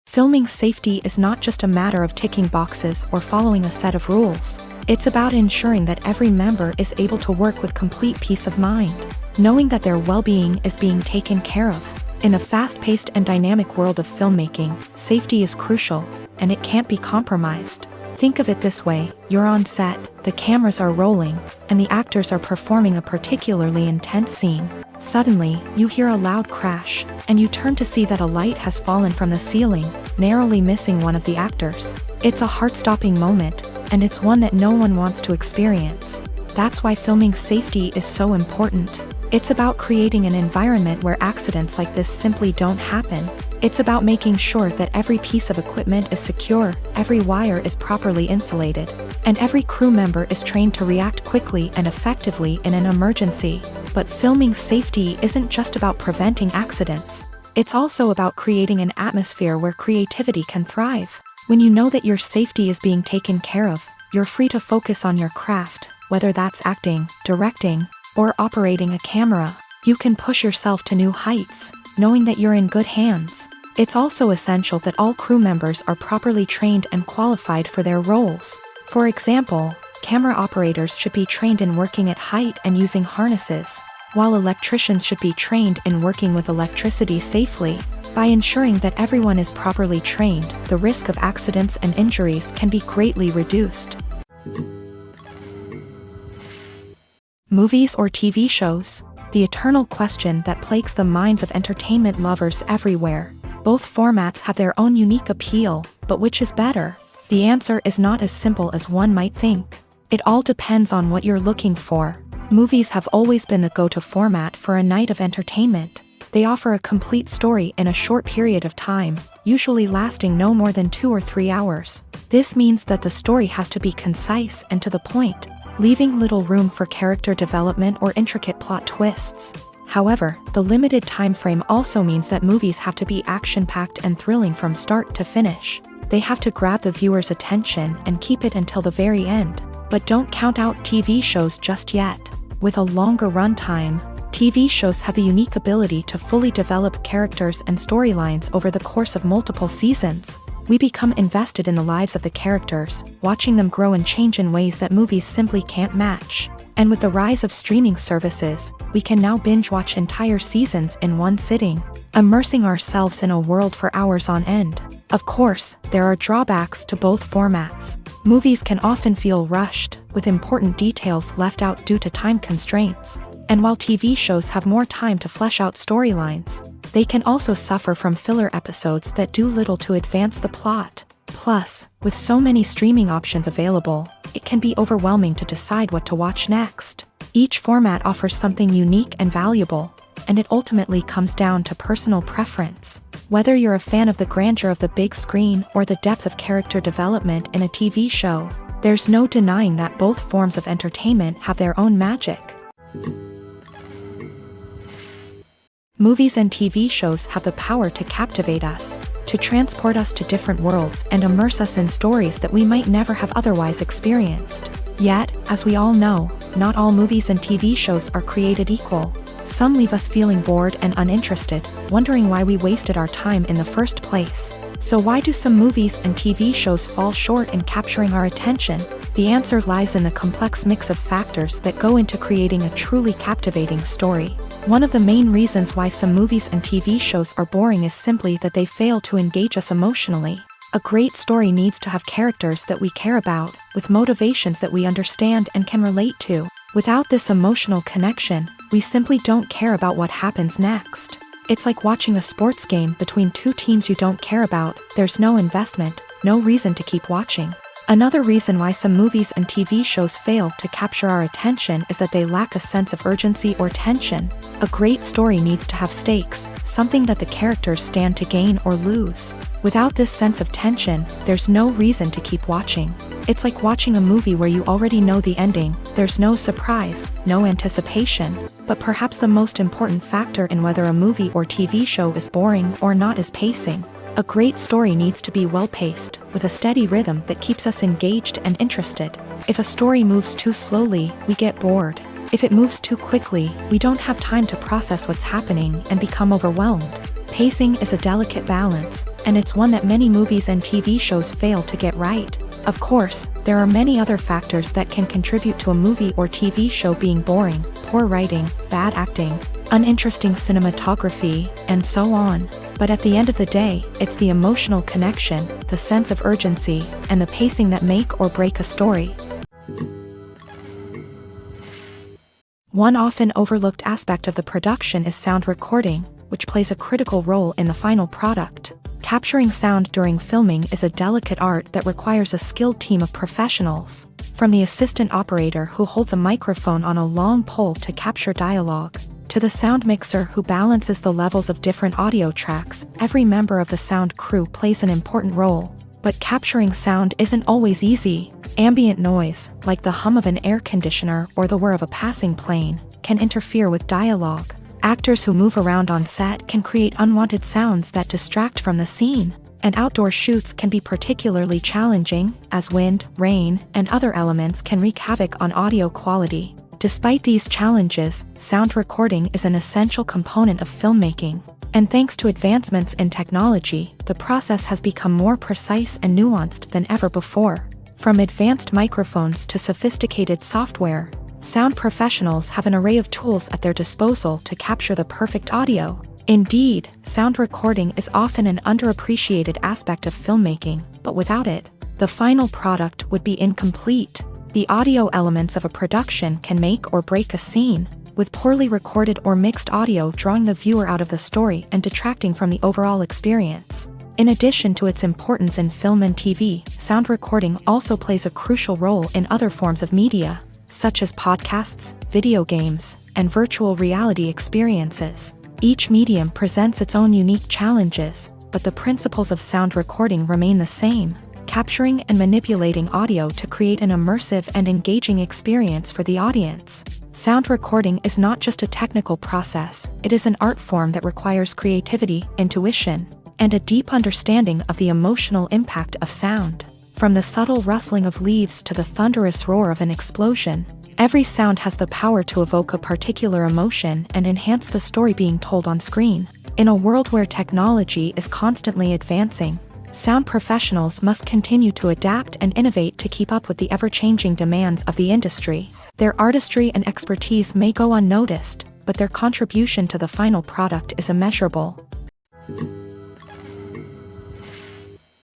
S2: Filming safety is not just a matter of ticking boxes or following a set of rules. It's about ensuring that every member is able to work with complete peace of mind, knowing that their well-being is being taken care of. In a fast-paced and dynamic world of filmmaking, safety is crucial, and it can't be compromised. Think of it this way: you're on set, the cameras are rolling, and the actors are performing a particularly intense scene. Suddenly, you hear a loud crash, and you turn to see that a light has fallen from the ceiling, narrowly missing one of the actors. It's a heart-stopping moment, and it's one that no one wants to experience. That's why filming safety is so important. It's about creating an environment where accidents like this simply don't happen. It's about making sure that every piece of equipment is secure, every wire is properly insulated, and every crew member is trained to react quickly and effectively in an emergency. But filming safety isn't just about preventing accidents. It's also about creating an atmosphere where creativity can thrive. When you know that your safety is being taken care of, you're free to focus on your craft, whether that's acting, directing, or operating a camera. You can push yourself to new heights, knowing that you're in good hands. It's also essential that all crew members are properly trained and qualified for their roles. For example, camera operators should be trained in working at height and using harnesses, while electricians should be trained in working with electricity safely. By ensuring that everyone is properly trained, the risk of accidents and injuries can be greatly reduced. Movies or TV shows? The eternal question that plagues the minds of entertainment lovers everywhere. Both formats have their own unique appeal, but which is better? The answer is not as simple as one might think. It all depends on what you're looking for. Movies have always been the go-to format for a night of entertainment. They offer a complete story in a short period of time, usually lasting no more than 2 or 3 hours. This means that the story has to be concise and to the point, leaving little room for character development or intricate plot twists. However, the limited time frame also means that movies have to be action-packed and thrilling from start to finish. They have to grab the viewer's attention and keep it until the very end. But don't count out TV shows just yet. With a longer runtime, TV shows have the unique ability to fully develop characters and storylines over the course of multiple seasons. We become invested in the lives of the characters, watching them grow and change in ways that movies simply can't match. And with the rise of streaming services, we can now binge-watch entire seasons in one sitting, immersing ourselves in a world for hours on end. Of course, there are drawbacks to both formats. Movies can often feel rushed, with important details left out due to time constraints. And while TV shows have more time to flesh out storylines, they can also suffer from filler episodes that do little to advance the plot. Plus, with so many streaming options available, it can be overwhelming to decide what to watch next. Each format offers something unique and valuable, and it ultimately comes down to personal preference. Whether you're a fan of the grandeur of the big screen or the depth of character development in a TV show, there's no denying that both forms of entertainment have their own magic. Movies and TV shows have the power to captivate us, to transport us to different worlds and immerse us in stories that we might never have otherwise experienced. Yet, as we all know, not all movies and TV shows are created equal. Some leave us feeling bored and uninterested, wondering why we wasted our time in the first place. So why do some movies and TV shows fall short in capturing our attention? The answer lies in the complex mix of factors that go into creating a truly captivating story. One of the main reasons why some movies and TV shows are boring is simply that they fail to engage us emotionally. A great story needs to have characters that we care about, with motivations that we understand and can relate to. Without this emotional connection, we simply don't care about what happens next. It's like watching a sports game between two teams you don't care about. There's no investment, no reason to keep watching. Another reason why some movies and TV shows fail to capture our attention is that they lack a sense of urgency or tension. A great story needs to have stakes, something that the characters stand to gain or lose. Without this sense of tension, there's no reason to keep watching. It's like watching a movie where you already know the ending. There's no surprise, no anticipation. But perhaps the most important factor in whether a movie or TV show is boring or not is pacing. A great story needs to be well-paced, with a steady rhythm that keeps us engaged and interested. If a story moves too slowly, we get bored. If it moves too quickly, we don't have time to process what's happening and become overwhelmed. Pacing is a delicate balance, and it's one that many movies and TV shows fail to get right. Of course, there are many other factors that can contribute to a movie or TV show being boring: poor writing, bad acting, uninteresting cinematography, and so on. But at the end of the day, it's the emotional connection, the sense of urgency, and the pacing that make or break a story. One often overlooked aspect of the production is sound recording, which plays a critical role in the final product. Capturing sound during filming is a delicate art that requires a skilled team of professionals. From the assistant operator who holds a microphone on a long pole to capture dialogue, to the sound mixer who balances the levels of different audio tracks, every member of the sound crew plays an important role. But capturing sound isn't always easy. Ambient noise, like the hum of an air conditioner or the whir of a passing plane, can interfere with dialogue. Actors who move around on set can create unwanted sounds that distract from the scene. And outdoor shoots can be particularly challenging, as wind, rain, and other elements can wreak havoc on audio quality. Despite these challenges, sound recording is an essential component of filmmaking. And thanks to advancements in technology, the process has become more precise and nuanced than ever before. From advanced microphones to sophisticated software, sound professionals have an array of tools at their disposal to capture the perfect audio. Indeed, sound recording is often an underappreciated aspect of filmmaking, but without it, the final product would be incomplete. The audio elements of a production can make or break a scene, with poorly recorded or mixed audio drawing the viewer out of the story and detracting from the overall experience. In addition to its importance in film and TV, sound recording also plays a crucial role in other forms of media, such as podcasts, video games, and virtual reality experiences. Each medium presents its own unique challenges, but the principles of sound recording remain the same: capturing and manipulating audio to create an immersive and engaging experience for the audience. Sound recording is not just a technical process, it is an art form that requires creativity, intuition, and a deep understanding of the emotional impact of sound. From the subtle rustling of leaves to the thunderous roar of an explosion, every sound has the power to evoke a particular emotion and enhance the story being told on screen. In a world where technology is constantly advancing, sound professionals must continue to adapt and innovate to keep up with the ever-changing demands of the industry. Their artistry and expertise may go unnoticed, but their contribution to the final product is immeasurable.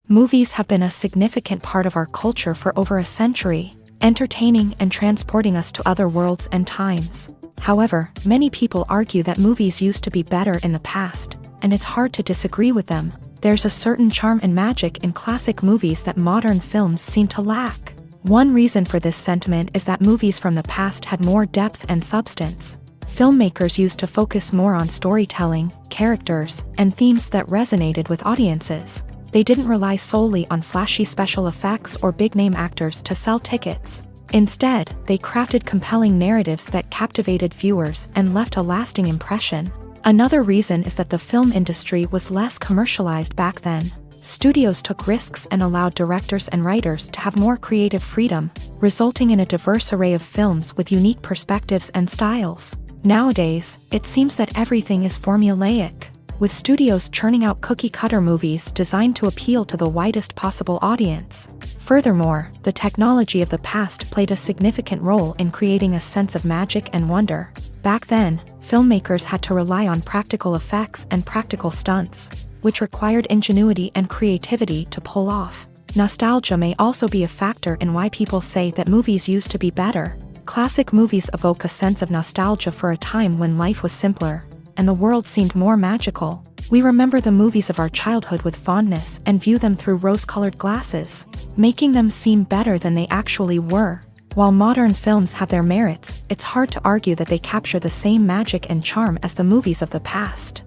S2: Movies have been a significant part of our culture for over a century, entertaining and transporting us to other worlds and times. However, many people argue that movies used to be better in the past, and it's hard to disagree with them. There's a certain charm and magic in classic movies that modern films seem to lack. One reason for this sentiment is that movies from the past had more depth and substance. Filmmakers used to focus more on storytelling, characters, and themes that resonated with audiences. They didn't rely solely on flashy special effects or big-name actors to sell tickets. Instead, they crafted compelling narratives that captivated viewers and left a lasting impression. Another reason is that the film industry was less commercialized back then. Studios took risks and allowed directors and writers to have more creative freedom, resulting in a diverse array of films with unique perspectives and styles. Nowadays, it seems that everything is formulaic, with studios churning out cookie-cutter movies designed to appeal to the widest possible audience. Furthermore, the technology of the past played a significant role in creating a sense of magic and wonder. Back then, filmmakers had to rely on practical effects and practical stunts, which required ingenuity and creativity to pull off. Nostalgia may also be a factor in why people say that movies used to be better. Classic movies evoke a sense of nostalgia for a time when life was simpler, and the world seemed more magical. We remember the movies of our childhood with fondness and view them through rose-colored glasses, making them seem better than they actually were. While modern films have their merits, it's hard to argue that they capture the same magic and charm as the movies of the past.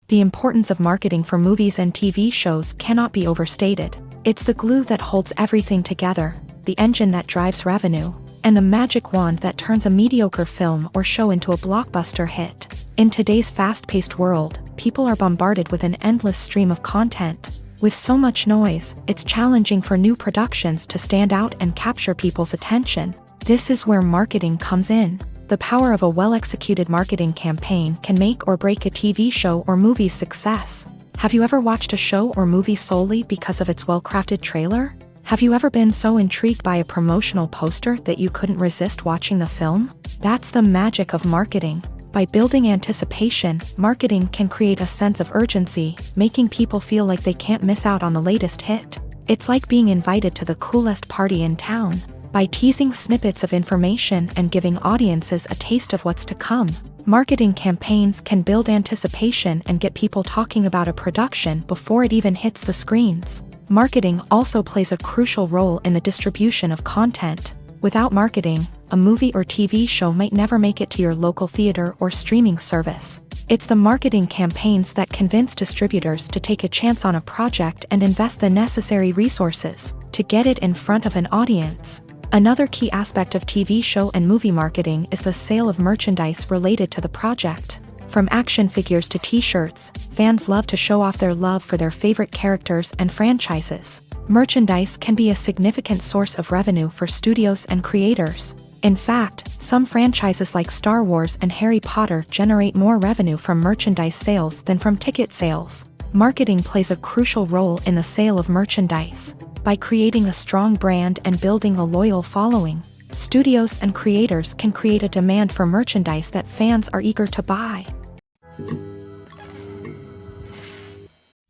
S2: The importance of marketing for movies and TV shows cannot be overstated. It's the glue that holds everything together, the engine that drives revenue, and the magic wand that turns a mediocre film or show into a blockbuster hit. In today's fast-paced world, people are bombarded with an endless stream of content. With so much noise, it's challenging for new productions to stand out and capture people's attention. This is where marketing comes in. The power of a well-executed marketing campaign can make or break a TV show or movie's success. Have you ever watched a show or movie solely because of its well-crafted trailer? Have you ever been so intrigued by a promotional poster that you couldn't resist watching the film? That's the magic of marketing. By building anticipation, marketing can create a sense of urgency, making people feel like they can't miss out on the latest hit. It's like being invited to the coolest party in town. By teasing snippets of information and giving audiences a taste of what's to come, marketing campaigns can build anticipation and get people talking about a production before it even hits the screens. Marketing also plays a crucial role in the distribution of content. Without marketing, a movie or TV show might never make it to your local theater or streaming service. It's the marketing campaigns that convince distributors to take a chance on a project and invest the necessary resources to get it in front of an audience. Another key aspect of TV show and movie marketing is the sale of merchandise related to the project. From action figures to t-shirts, fans love to show off their love for their favorite characters and franchises. Merchandise can be a significant source of revenue for studios and creators. In fact, some franchises like Star Wars and Harry Potter generate more revenue from merchandise sales than from ticket sales. Marketing plays a crucial role in the sale of merchandise. By creating a strong brand and building a loyal following, studios and creators can create a demand for merchandise that fans are eager to buy.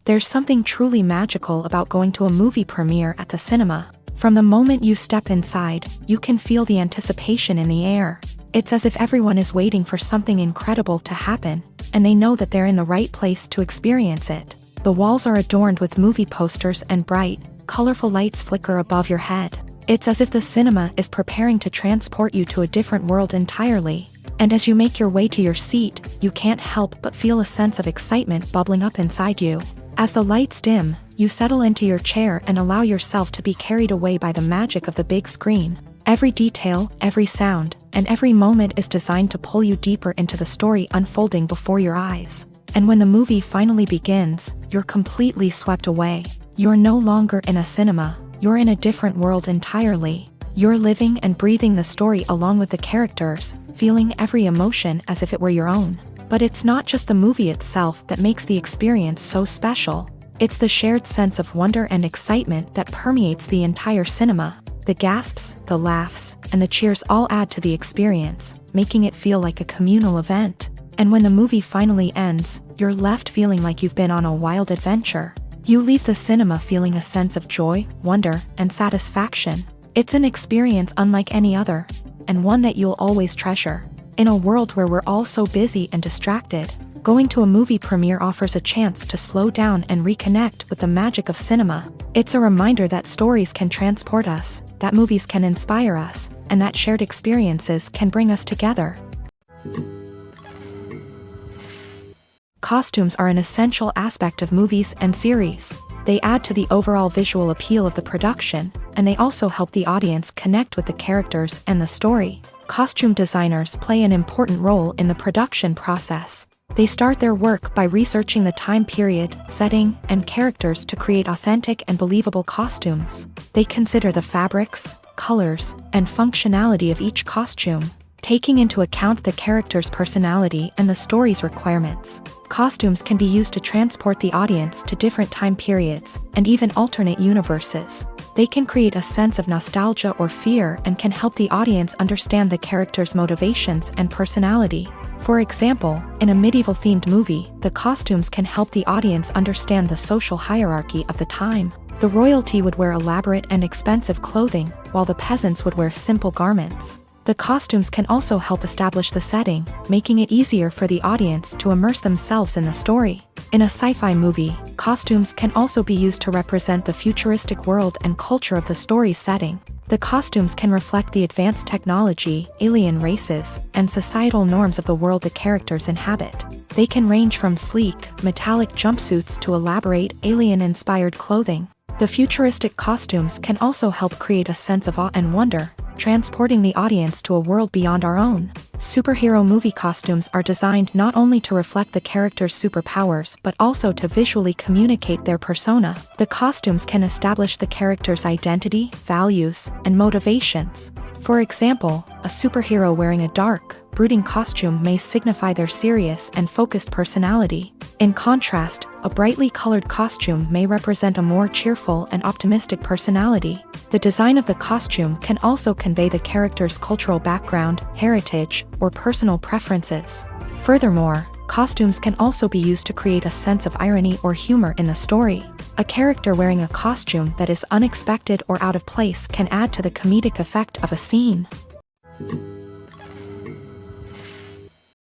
S2: There's something truly magical about going to a movie premiere at the cinema. From the moment you step inside, you can feel the anticipation in the air. It's as if everyone is waiting for something incredible to happen, and they know that they're in the right place to experience it. The walls are adorned with movie posters and bright, colorful lights flicker above your head. It's as if the cinema is preparing to transport you to a different world entirely. And as you make your way to your seat, you can't help but feel a sense of excitement bubbling up inside you. As the lights dim, you settle into your chair and allow yourself to be carried away by the magic of the big screen. Every detail, every sound, and every moment is designed to pull you deeper into the story unfolding before your eyes. And when the movie finally begins, you're completely swept away. You're no longer in a cinema, you're in a different world entirely. You're living and breathing the story along with the characters, feeling every emotion as if it were your own. But it's not just the movie itself that makes the experience so special. It's the shared sense of wonder and excitement that permeates the entire cinema. The gasps, the laughs, and the cheers all add to the experience, making it feel like a communal event. And when the movie finally ends, you're left feeling like you've been on a wild adventure. You leave the cinema feeling a sense of joy, wonder, and satisfaction. It's an experience unlike any other, and one that you'll always treasure. In a world where we're all so busy and distracted, going to a movie premiere offers a chance to slow down and reconnect with the magic of cinema. It's a reminder that stories can transport us, that movies can inspire us, and that shared experiences can bring us together. Costumes are an essential aspect of movies and series. They add to the overall visual appeal of the production, and they also help the audience connect with the characters and the story. Costume designers play an important role in the production process. They start their work by researching the time period, setting, and characters to create authentic and believable costumes. They consider the fabrics, colors, and functionality of each costume, taking into account the character's personality and the story's requirements. Costumes can be used to transport the audience to different time periods and even alternate universes. They can create a sense of nostalgia or fear and can help the audience understand the character's motivations and personality. For example, in a medieval-themed movie, the costumes can help the audience understand the social hierarchy of the time. The royalty would wear elaborate and expensive clothing, while the peasants would wear simple garments. The costumes can also help establish the setting, making it easier for the audience to immerse themselves in the story. In a sci-fi movie, costumes can also be used to represent the futuristic world and culture of the story's setting. The costumes can reflect the advanced technology, alien races, and societal norms of the world the characters inhabit. They can range from sleek, metallic jumpsuits to elaborate, alien-inspired clothing. The futuristic costumes can also help create a sense of awe and wonder, transporting the audience to a world beyond our own. Superhero movie costumes are designed not only to reflect the character's superpowers but also to visually communicate their persona. The costumes can establish the character's identity, values, and motivations. For example, a superhero wearing a dark, brooding costume may signify their serious and focused personality. In contrast, a brightly colored costume may represent a more cheerful and optimistic personality. The design of the costume can also convey the character's cultural background, heritage, or personal preferences. Furthermore, costumes can also be used to create a sense of irony or humor in the story. A character wearing a costume that is unexpected or out of place can add to the comedic effect of a scene.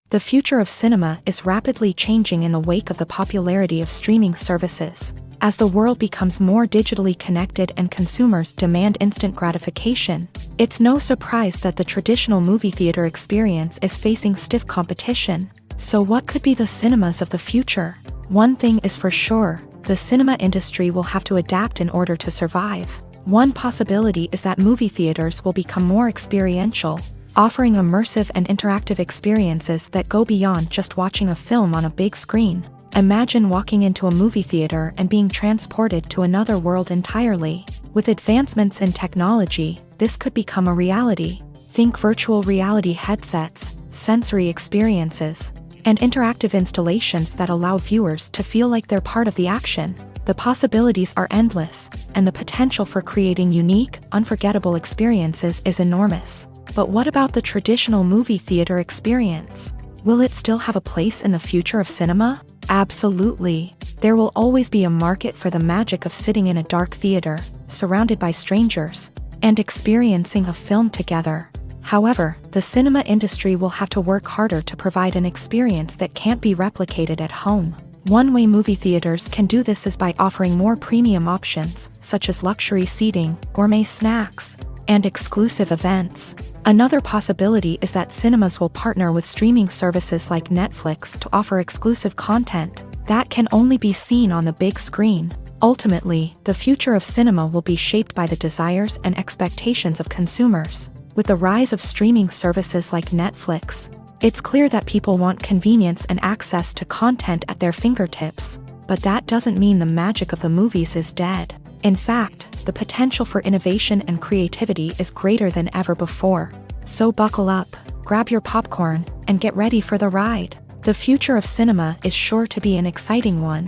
S2: The future of cinema is rapidly changing in the wake of the popularity of streaming services. As the world becomes more digitally connected and consumers demand instant gratification, it's no surprise that the traditional movie theater experience is facing stiff competition. So what could be the cinemas of the future? One thing is for sure, the cinema industry will have to adapt in order to survive. One possibility is that movie theaters will become more experiential, offering immersive and interactive experiences that go beyond just watching a film on a big screen. Imagine walking into a movie theater and being transported to another world entirely. With advancements in technology, this could become a reality. Think virtual reality headsets, sensory experiences, and interactive installations that allow viewers to feel like they're part of the action. The possibilities are endless, and the potential for creating unique, unforgettable experiences is enormous. But what about the traditional movie theater experience? Will it still have a place in the future of cinema? Absolutely. There will always be a market for the magic of sitting in a dark theater, surrounded by strangers, and experiencing a film together. However, the cinema industry will have to work harder to provide an experience that can't be replicated at home. One way movie theaters can do this is by offering more premium options, such as luxury seating, gourmet snacks, and exclusive events. Another possibility is that cinemas will partner with streaming services like Netflix to offer exclusive content that can only be seen on the big screen. Ultimately, the future of cinema will be shaped by the desires and expectations of consumers. With the rise of streaming services like Netflix, it's clear that people want convenience and access to content at their fingertips. But that doesn't mean the magic of the movies is dead. In fact, the potential for innovation and creativity is greater than ever before. So buckle up, grab your popcorn, and get ready for the ride. The future of cinema is sure to be an exciting one.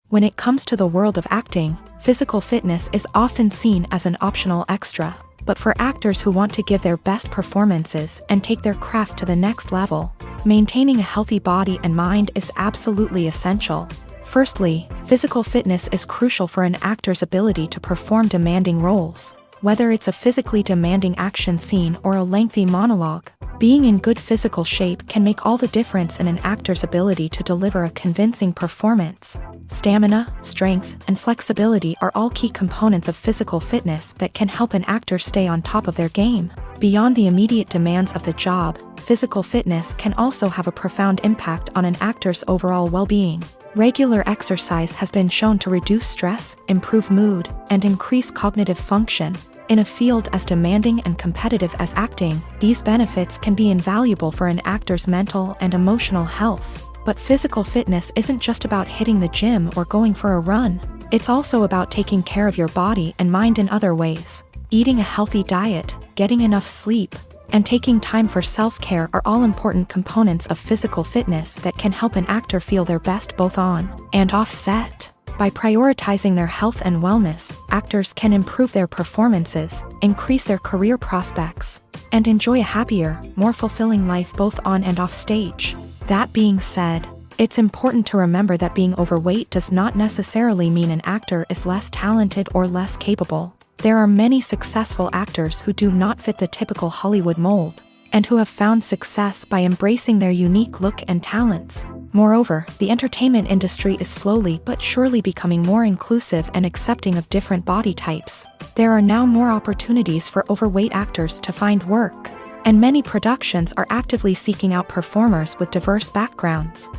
S2: When it comes to the world of acting, physical fitness is often seen as an optional extra. But for actors who want to give their best performances and take their craft to the next level, maintaining a healthy body and mind is absolutely essential. Firstly, physical fitness is crucial for an actor's ability to perform demanding roles. Whether it's a physically demanding action scene or a lengthy monologue, being in good physical shape can make all the difference in an actor's ability to deliver a convincing performance. Stamina, strength, and flexibility are all key components of physical fitness that can help an actor stay on top of their game. Beyond the immediate demands of the job, physical fitness can also have a profound impact on an actor's overall well-being. Regular exercise has been shown to reduce stress, improve mood, and increase cognitive function. In a field as demanding and competitive as acting, these benefits can be invaluable for an actor's mental and emotional health. But physical fitness isn't just about hitting the gym or going for a run. It's also about taking care of your body and mind in other ways. Eating a healthy diet, getting enough sleep, and taking time for self-care are all important components of physical fitness that can help an actor feel their best both on and off set. By prioritizing their health and wellness, actors can improve their performances, increase their career prospects, and enjoy a happier, more fulfilling life both on and off stage. That being said, it's important to remember that being overweight does not necessarily mean an actor is less talented or less capable. There are many successful actors who do not fit the typical Hollywood mold, and who have found success by embracing their unique look and talents. Moreover, the entertainment industry is slowly but surely becoming more inclusive and accepting of different body types. There are now more opportunities for overweight actors to find work, and many productions are actively seeking out performers with diverse backgrounds.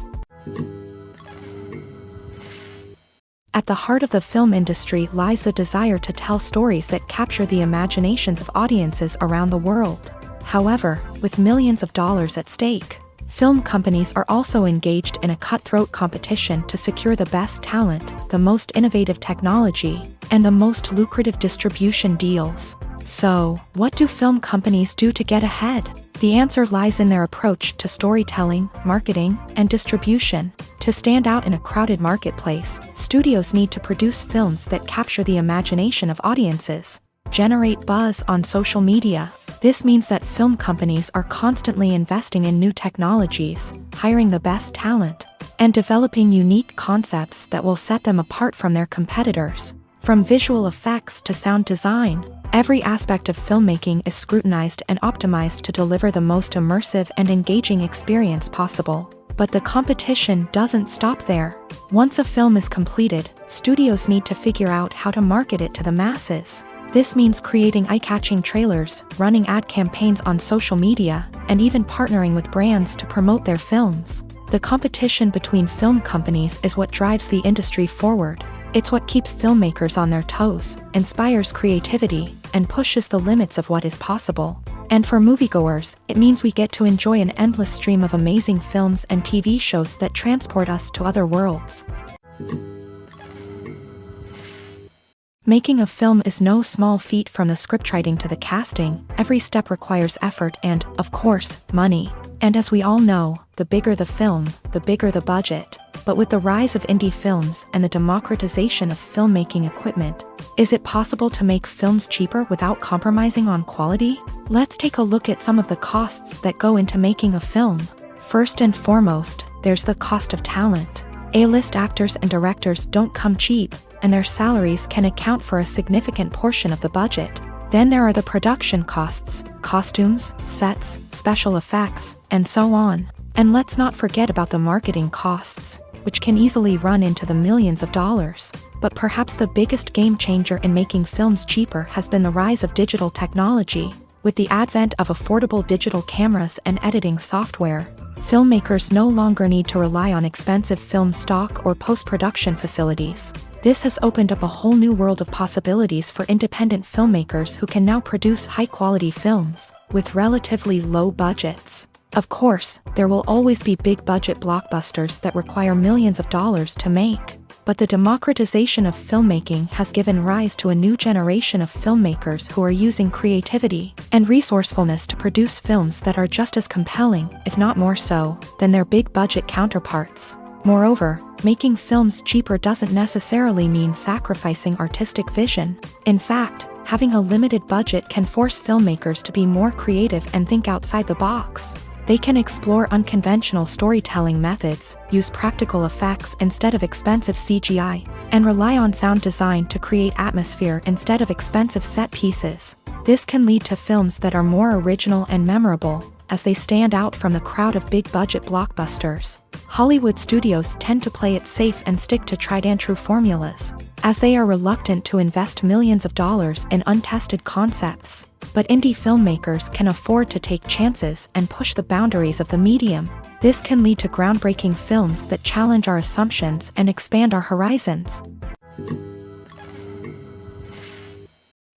S2: At the heart of the film industry lies the desire to tell stories that capture the imaginations of audiences around the world. However, with millions of dollars at stake, film companies are also engaged in a cutthroat competition to secure the best talent, the most innovative technology, and the most lucrative distribution deals. So, what do film companies do to get ahead? The answer lies in their approach to storytelling, marketing, and distribution. To stand out in a crowded marketplace, studios need to produce films that capture the imagination of audiences, generate buzz on social media. This means that film companies are constantly investing in new technologies, hiring the best talent, and developing unique concepts that will set them apart from their competitors. From visual effects to sound design, every aspect of filmmaking is scrutinized and optimized to deliver the most immersive and engaging experience possible. But the competition doesn't stop there. Once a film is completed, studios need to figure out how to market it to the masses. This means creating eye-catching trailers, running ad campaigns on social media, and even partnering with brands to promote their films. The competition between film companies is what drives the industry forward. It's what keeps filmmakers on their toes, inspires creativity, and pushes the limits of what is possible. And for moviegoers, it means we get to enjoy an endless stream of amazing films and TV shows that transport us to other worlds. Making a film is no small feat. From the scriptwriting to the casting, every step requires effort and, of course, money. And as we all know, the bigger the film, the bigger the budget. But with the rise of indie films and the democratization of filmmaking equipment, is it possible to make films cheaper without compromising on quality? Let's take a look at some of the costs that go into making a film. First and foremost, there's the cost of talent. A-list actors and directors don't come cheap, and their salaries can account for a significant portion of the budget. Then there are the production costs, costumes, sets, special effects, and so on. And let's not forget about the marketing costs, which can easily run into the millions of dollars. But perhaps the biggest game changer in making films cheaper has been the rise of digital technology. With the advent of affordable digital cameras and editing software, filmmakers no longer need to rely on expensive film stock or post-production facilities. This has opened up a whole new world of possibilities for independent filmmakers who can now produce high-quality films with relatively low budgets. Of course, there will always be big-budget blockbusters that require millions of dollars to make. But the democratization of filmmaking has given rise to a new generation of filmmakers who are using creativity and resourcefulness to produce films that are just as compelling, if not more so, than their big-budget counterparts. Moreover, making films cheaper doesn't necessarily mean sacrificing artistic vision. In fact, having a limited budget can force filmmakers to be more creative and think outside the box. They can explore unconventional storytelling methods, use practical effects instead of expensive CGI, and rely on sound design to create atmosphere instead of expensive set pieces. This can lead to films that are more original and memorable, as they stand out from the crowd of big-budget blockbusters. Hollywood studios tend to play it safe and stick to tried-and-true formulas, as they are reluctant to invest millions of dollars in untested concepts. But indie filmmakers can afford to take chances and push the boundaries of the medium. This can lead to groundbreaking films that challenge our assumptions and expand our horizons.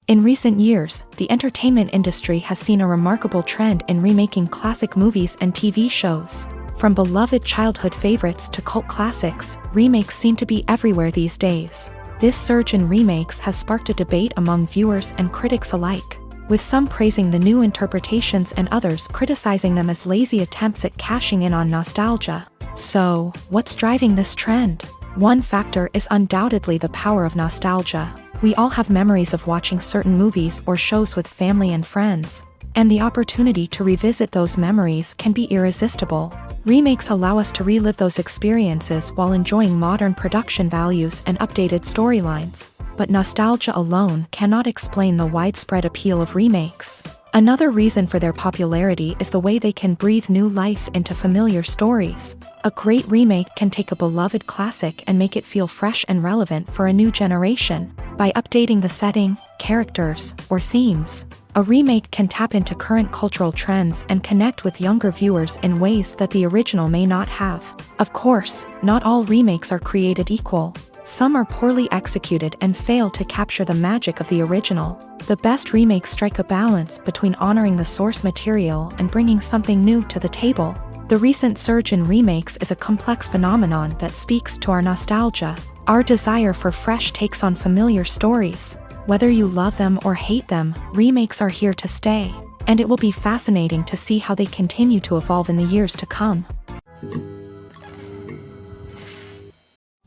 S2: In recent years, the entertainment industry has seen a remarkable trend in remaking classic movies and TV shows. From beloved childhood favorites to cult classics, remakes seem to be everywhere these days. This surge in remakes has sparked a debate among viewers and critics alike, with some praising the new interpretations and others criticizing them as lazy attempts at cashing in on nostalgia. So, what's driving this trend? One factor is undoubtedly the power of nostalgia. We all have memories of watching certain movies or shows with family and friends, and the opportunity to revisit those memories can be irresistible. Remakes allow us to relive those experiences while enjoying modern production values and updated storylines. But nostalgia alone cannot explain the widespread appeal of remakes. Another reason for their popularity is the way they can breathe new life into familiar stories. A great remake can take a beloved classic and make it feel fresh and relevant for a new generation. By updating the setting, characters, or themes, a remake can tap into current cultural trends and connect with younger viewers in ways that the original may not have. Of course, not all remakes are created equal. Some are poorly executed and fail to capture the magic of the original. The best remakes strike a balance between honoring the source material and bringing something new to the table. The recent surge in remakes is a complex phenomenon that speaks to our nostalgia, our desire for fresh takes on familiar stories. Whether you love them or hate them, remakes are here to stay, and it will be fascinating to see how they continue to evolve in the years to come.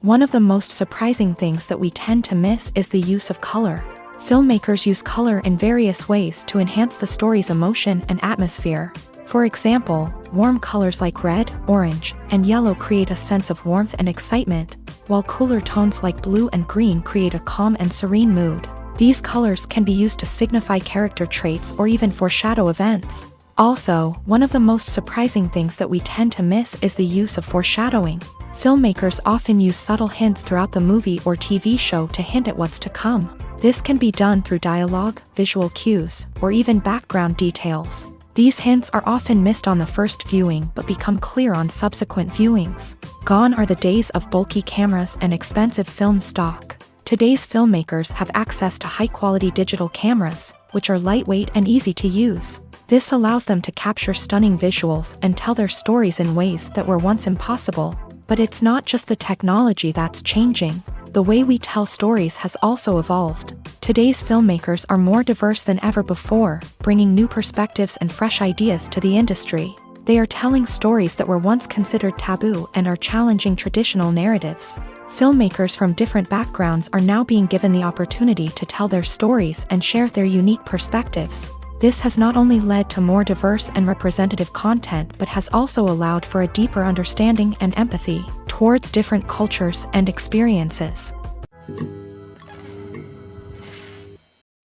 S2: One of the most surprising things that we tend to miss is the use of color. Filmmakers use color in various ways to enhance the story's emotion and atmosphere. For example, warm colors like red, orange, and yellow create a sense of warmth and excitement, while cooler tones like blue and green create a calm and serene mood. These colors can be used to signify character traits or even foreshadow events. Also, one of the most surprising things that we tend to miss is the use of foreshadowing. Filmmakers often use subtle hints throughout the movie or TV show to hint at what's to come. This can be done through dialogue, visual cues, or even background details. These hints are often missed on the first viewing but become clear on subsequent viewings. Gone are the days of bulky cameras and expensive film stock. Today's filmmakers have access to high-quality digital cameras, which are lightweight and easy to use. This allows them to capture stunning visuals and tell their stories in ways that were once impossible. But it's not just the technology that's changing. The way we tell stories has also evolved. Today's filmmakers are more diverse than ever before, bringing new perspectives and fresh ideas to the industry. They are telling stories that were once considered taboo and are challenging traditional narratives. Filmmakers from different backgrounds are now being given the opportunity to tell their stories and share their unique perspectives. This has not only led to more diverse and representative content but has also allowed for a deeper understanding and empathy towards different cultures and experiences.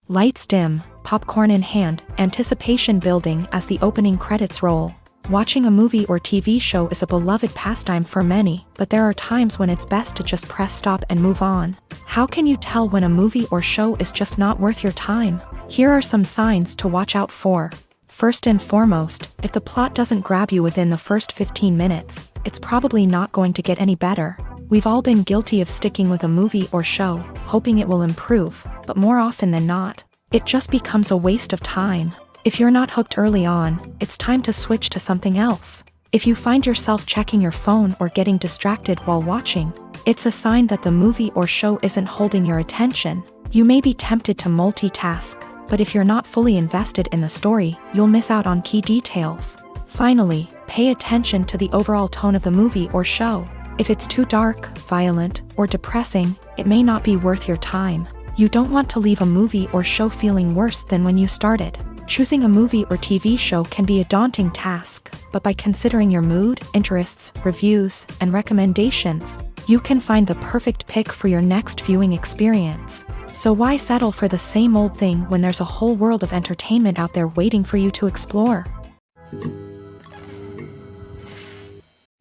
S2: Lights dim, popcorn in hand, anticipation building as the opening credits roll. Watching a movie or TV show is a beloved pastime for many, but there are times when it's best to just press stop and move on. How can you tell when a movie or show is just not worth your time? Here are some signs to watch out for. First and foremost, if the plot doesn't grab you within the first 15 minutes, it's probably not going to get any better. We've all been guilty of sticking with a movie or show, hoping it will improve, but more often than not, it just becomes a waste of time. If you're not hooked early on, it's time to switch to something else. If you find yourself checking your phone or getting distracted while watching, it's a sign that the movie or show isn't holding your attention. You may be tempted to multitask, but if you're not fully invested in the story, you'll miss out on key details. Finally, pay attention to the overall tone of the movie or show. If it's too dark, violent, or depressing, it may not be worth your time. You don't want to leave a movie or show feeling worse than when you started. Choosing a movie or TV show can be a daunting task, but by considering your mood, interests, reviews, and recommendations, you can find the perfect pick for your next viewing experience. So why settle for the same old thing when there's a whole world of entertainment out there waiting for you to explore?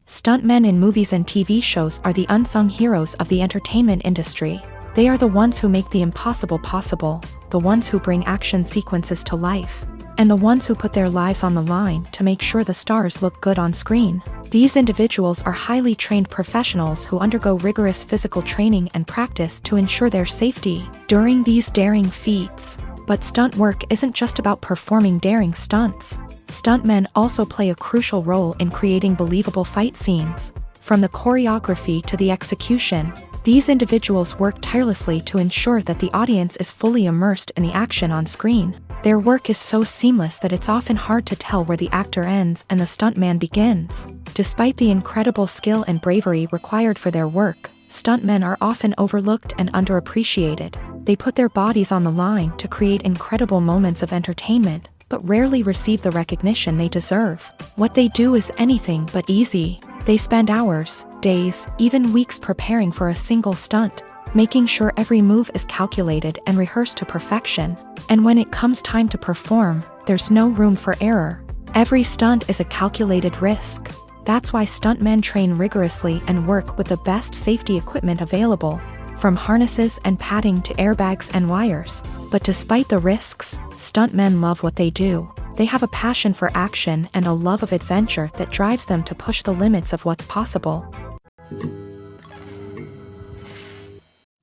S2: Stuntmen in movies and TV shows are the unsung heroes of the entertainment industry. They are the ones who make the impossible possible, the ones who bring action sequences to life, and the ones who put their lives on the line to make sure the stars look good on screen. These individuals are highly trained professionals who undergo rigorous physical training and practice to ensure their safety. During these daring feats, But stunt work isn't just about performing daring stunts. Stuntmen also play a crucial role in creating believable fight scenes. From the choreography to the execution, these individuals work tirelessly to ensure that the audience is fully immersed in the action on screen. Their work is so seamless that it's often hard to tell where the actor ends and the stuntman begins. Despite the incredible skill and bravery required for their work, stuntmen are often overlooked and underappreciated. They put their bodies on the line to create incredible moments of entertainment, but rarely receive the recognition they deserve. What they do is anything but easy. They spend hours, days, even weeks preparing for a single stunt, making sure every move is calculated and rehearsed to perfection. And when it comes time to perform, there's no room for error. Every stunt is a calculated risk. That's why stuntmen train rigorously and work with the best safety equipment available, from harnesses and padding to airbags and wires. But despite the risks, stuntmen love what they do. They have a passion for action and a love of adventure that drives them to push the limits of what's possible.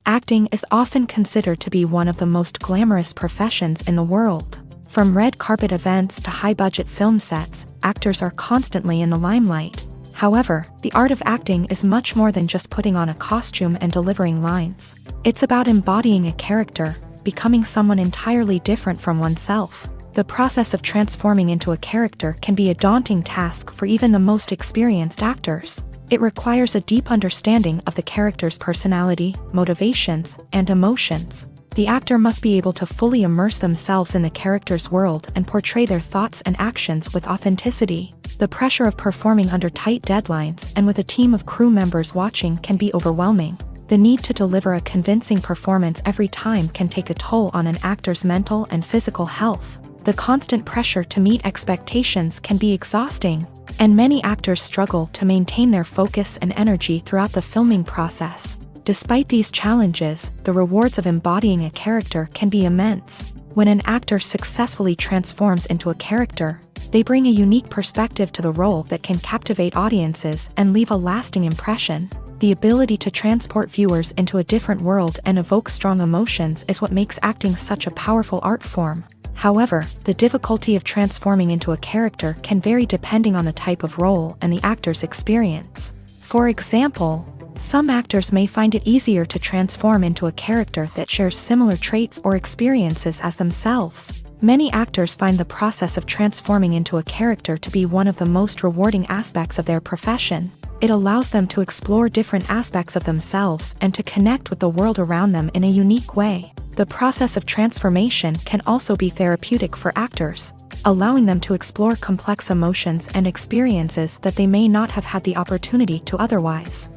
S2: Acting is often considered to be one of the most glamorous professions in the world. From red carpet events to high-budget film sets, actors are constantly in the limelight. However, the art of acting is much more than just putting on a costume and delivering lines. It's about embodying a character, becoming someone entirely different from oneself. The process of transforming into a character can be a daunting task for even the most experienced actors. It requires a deep understanding of the character's personality, motivations, and emotions. The actor must be able to fully immerse themselves in the character's world and portray their thoughts and actions with authenticity. The pressure of performing under tight deadlines and with a team of crew members watching can be overwhelming. The need to deliver a convincing performance every time can take a toll on an actor's mental and physical health. The constant pressure to meet expectations can be exhausting, and many actors struggle to maintain their focus and energy throughout the filming process. Despite these challenges, the rewards of embodying a character can be immense. When an actor successfully transforms into a character, they bring a unique perspective to the role that can captivate audiences and leave a lasting impression. The ability to transport viewers into a different world and evoke strong emotions is what makes acting such a powerful art form. However, the difficulty of transforming into a character can vary depending on the type of role and the actor's experience. For example, some actors may find it easier to transform into a character that shares similar traits or experiences as themselves. Many actors find the process of transforming into a character to be one of the most rewarding aspects of their profession. It allows them to explore different aspects of themselves and to connect with the world around them in a unique way. The process of transformation can also be therapeutic for actors, allowing them to explore complex emotions and experiences that they may not have had the opportunity to otherwise.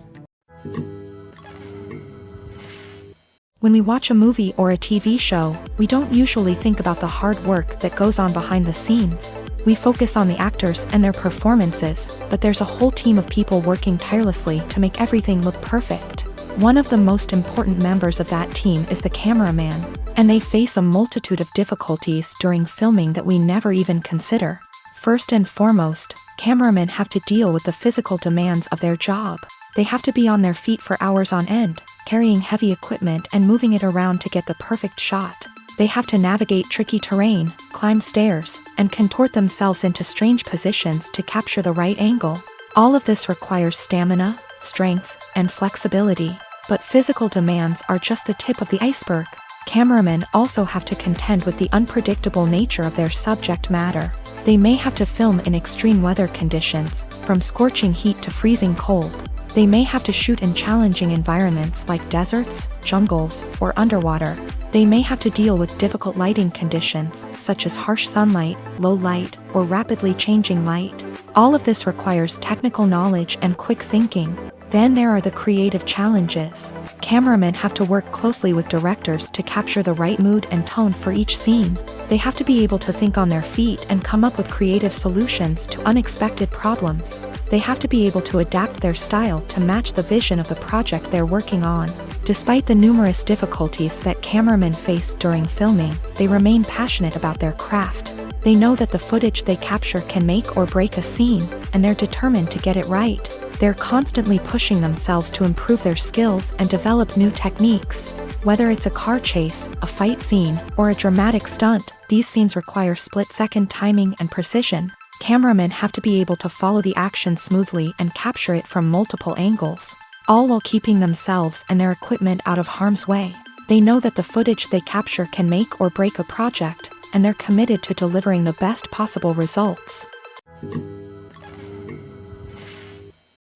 S2: When we watch a movie or a TV show, we don't usually think about the hard work that goes on behind the scenes. We focus on the actors and their performances, but there's a whole team of people working tirelessly to make everything look perfect. One of the most important members of that team is the cameraman, and they face a multitude of difficulties during filming that we never even consider. First and foremost, cameramen have to deal with the physical demands of their job. They have to be on their feet for hours on end, carrying heavy equipment and moving it around to get the perfect shot. They have to navigate tricky terrain, climb stairs, and contort themselves into strange positions to capture the right angle. All of this requires stamina, strength, and flexibility. But physical demands are just the tip of the iceberg. Cameramen also have to contend with the unpredictable nature of their subject matter. They may have to film in extreme weather conditions, from scorching heat to freezing cold. They may have to shoot in challenging environments like deserts, jungles, or underwater. They may have to deal with difficult lighting conditions, such as harsh sunlight, low light, or rapidly changing light. All of this requires technical knowledge and quick thinking. Then there are the creative challenges. Cameramen have to work closely with directors to capture the right mood and tone for each scene. They have to be able to think on their feet and come up with creative solutions to unexpected problems. They have to be able to adapt their style to match the vision of the project they're working on. Despite the numerous difficulties that cameramen face during filming, they remain passionate about their craft. They know that the footage they capture can make or break a scene, and they're determined to get it right. They're constantly pushing themselves to improve their skills and develop new techniques. Whether it's a car chase, a fight scene, or a dramatic stunt, these scenes require split-second timing and precision. Cameramen have to be able to follow the action smoothly and capture it from multiple angles, all while keeping themselves and their equipment out of harm's way. They know that the footage they capture can make or break a project, and they're committed to delivering the best possible results.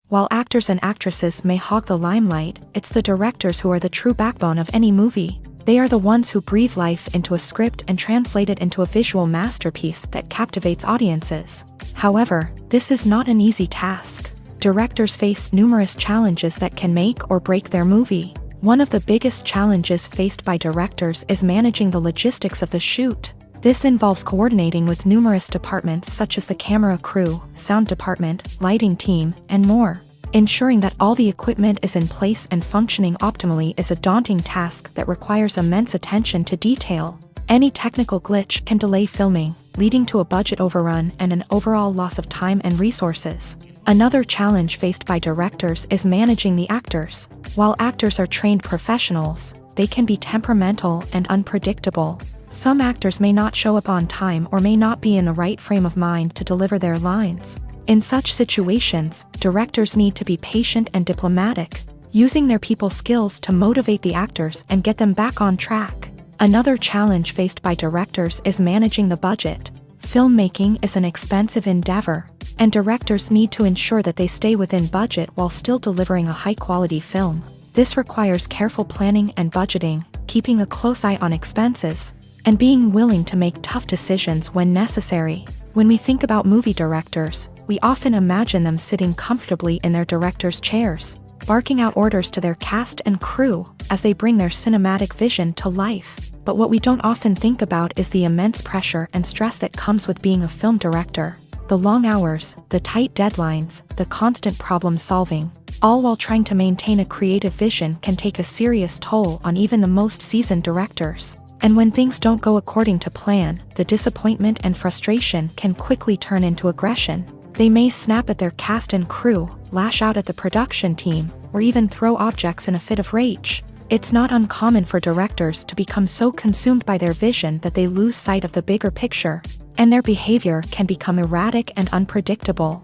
S2: While actors and actresses may hog the limelight, it's the directors who are the true backbone of any movie. They are the ones who breathe life into a script and translate it into a visual masterpiece that captivates audiences. However, this is not an easy task. Directors face numerous challenges that can make or break their movie. One of the biggest challenges faced by directors is managing the logistics of the shoot. This involves coordinating with numerous departments such as the camera crew, sound department, lighting team, and more. Ensuring that all the equipment is in place and functioning optimally is a daunting task that requires immense attention to detail. Any technical glitch can delay filming, leading to a budget overrun and an overall loss of time and resources. Another challenge faced by directors is managing the actors. While actors are trained professionals, they can be temperamental and unpredictable. Some actors may not show up on time or may not be in the right frame of mind to deliver their lines. In such situations, directors need to be patient and diplomatic, using their people skills to motivate the actors and get them back on track. Another challenge faced by directors is managing the budget. Filmmaking is an expensive endeavor, and directors need to ensure that they stay within budget while still delivering a high-quality film. This requires careful planning and budgeting, keeping a close eye on expenses, and being willing to make tough decisions when necessary. When we think about movie directors, we often imagine them sitting comfortably in their director's chairs, barking out orders to their cast and crew as they bring their cinematic vision to life. But what we don't often think about is the immense pressure and stress that comes with being a film director. The long hours, the tight deadlines, the constant problem solving, all while trying to maintain a creative vision can take a serious toll on even the most seasoned directors. And when things don't go according to plan, the disappointment and frustration can quickly turn into aggression. They may snap at their cast and crew, lash out at the production team, or even throw objects in a fit of rage. It's not uncommon for directors to become so consumed by their vision that they lose sight of the bigger picture, and their behavior can become erratic and unpredictable.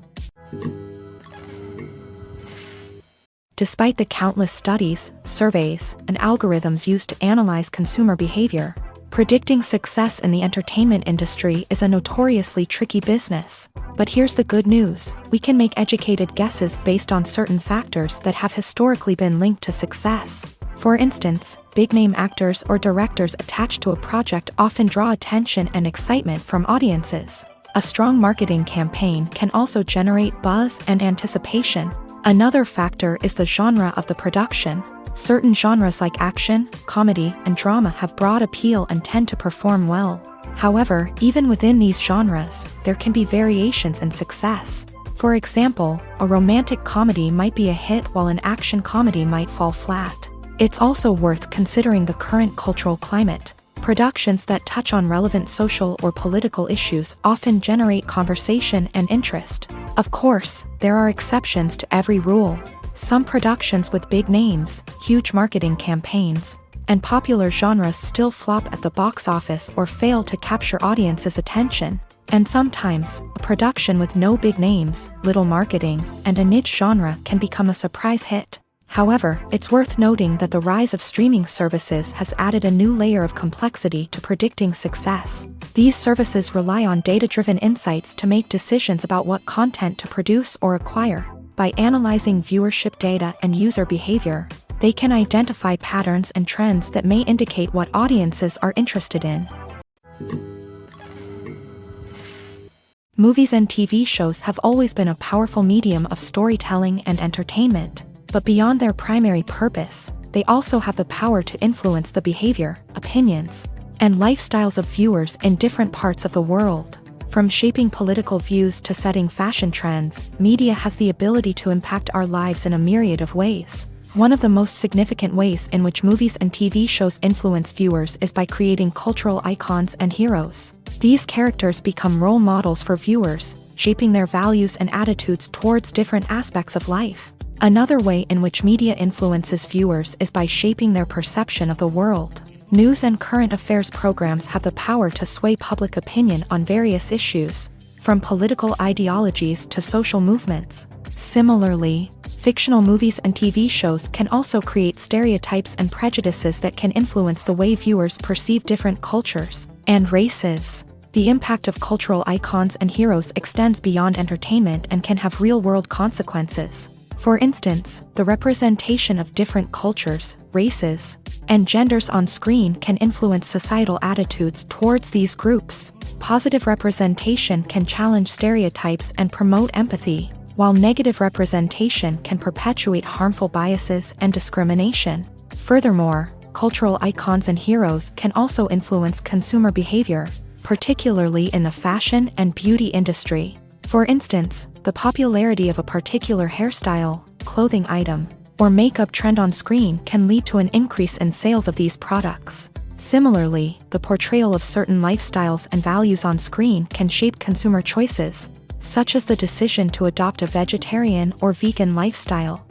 S2: Despite the countless studies, surveys, and algorithms used to analyze consumer behavior, predicting success in the entertainment industry is a notoriously tricky business. But here's the good news: we can make educated guesses based on certain factors that have historically been linked to success. For instance, big-name actors or directors attached to a project often draw attention and excitement from audiences. A strong marketing campaign can also generate buzz and anticipation. Another factor is the genre of the production. Certain genres like action, comedy, and drama have broad appeal and tend to perform well. However, even within these genres, there can be variations in success. For example, a romantic comedy might be a hit while an action comedy might fall flat. It's also worth considering the current cultural climate. Productions that touch on relevant social or political issues often generate conversation and interest. Of course, there are exceptions to every rule. Some productions with big names, huge marketing campaigns, and popular genres still flop at the box office or fail to capture audiences' attention. And sometimes, a production with no big names, little marketing, and a niche genre can become a surprise hit. However, it's worth noting that the rise of streaming services has added a new layer of complexity to predicting success. These services rely on data-driven insights to make decisions about what content to produce or acquire. By analyzing viewership data and user behavior, they can identify patterns and trends that may indicate what audiences are interested in. Movies and TV shows have always been a powerful medium of storytelling and entertainment. But beyond their primary purpose, they also have the power to influence the behavior, opinions, and lifestyles of viewers in different parts of the world. From shaping political views to setting fashion trends, media has the ability to impact our lives in a myriad of ways. One of the most significant ways in which movies and TV shows influence viewers is by creating cultural icons and heroes. These characters become role models for viewers, shaping their values and attitudes towards different aspects of life. Another way in which media influences viewers is by shaping their perception of the world. News and current affairs programs have the power to sway public opinion on various issues, from political ideologies to social movements. Similarly, fictional movies and TV shows can also create stereotypes and prejudices that can influence the way viewers perceive different cultures and races. The impact of cultural icons and heroes extends beyond entertainment and can have real-world consequences. For instance, the representation of different cultures, races, and genders on screen can influence societal attitudes towards these groups. Positive representation can challenge stereotypes and promote empathy, while negative representation can perpetuate harmful biases and discrimination. Furthermore, cultural icons and heroes can also influence consumer behavior, particularly in the fashion and beauty industry. For instance, the popularity of a particular hairstyle, clothing item, or makeup trend on screen can lead to an increase in sales of these products. Similarly, the portrayal of certain lifestyles and values on screen can shape consumer choices, such as the decision to adopt a vegetarian or vegan lifestyle.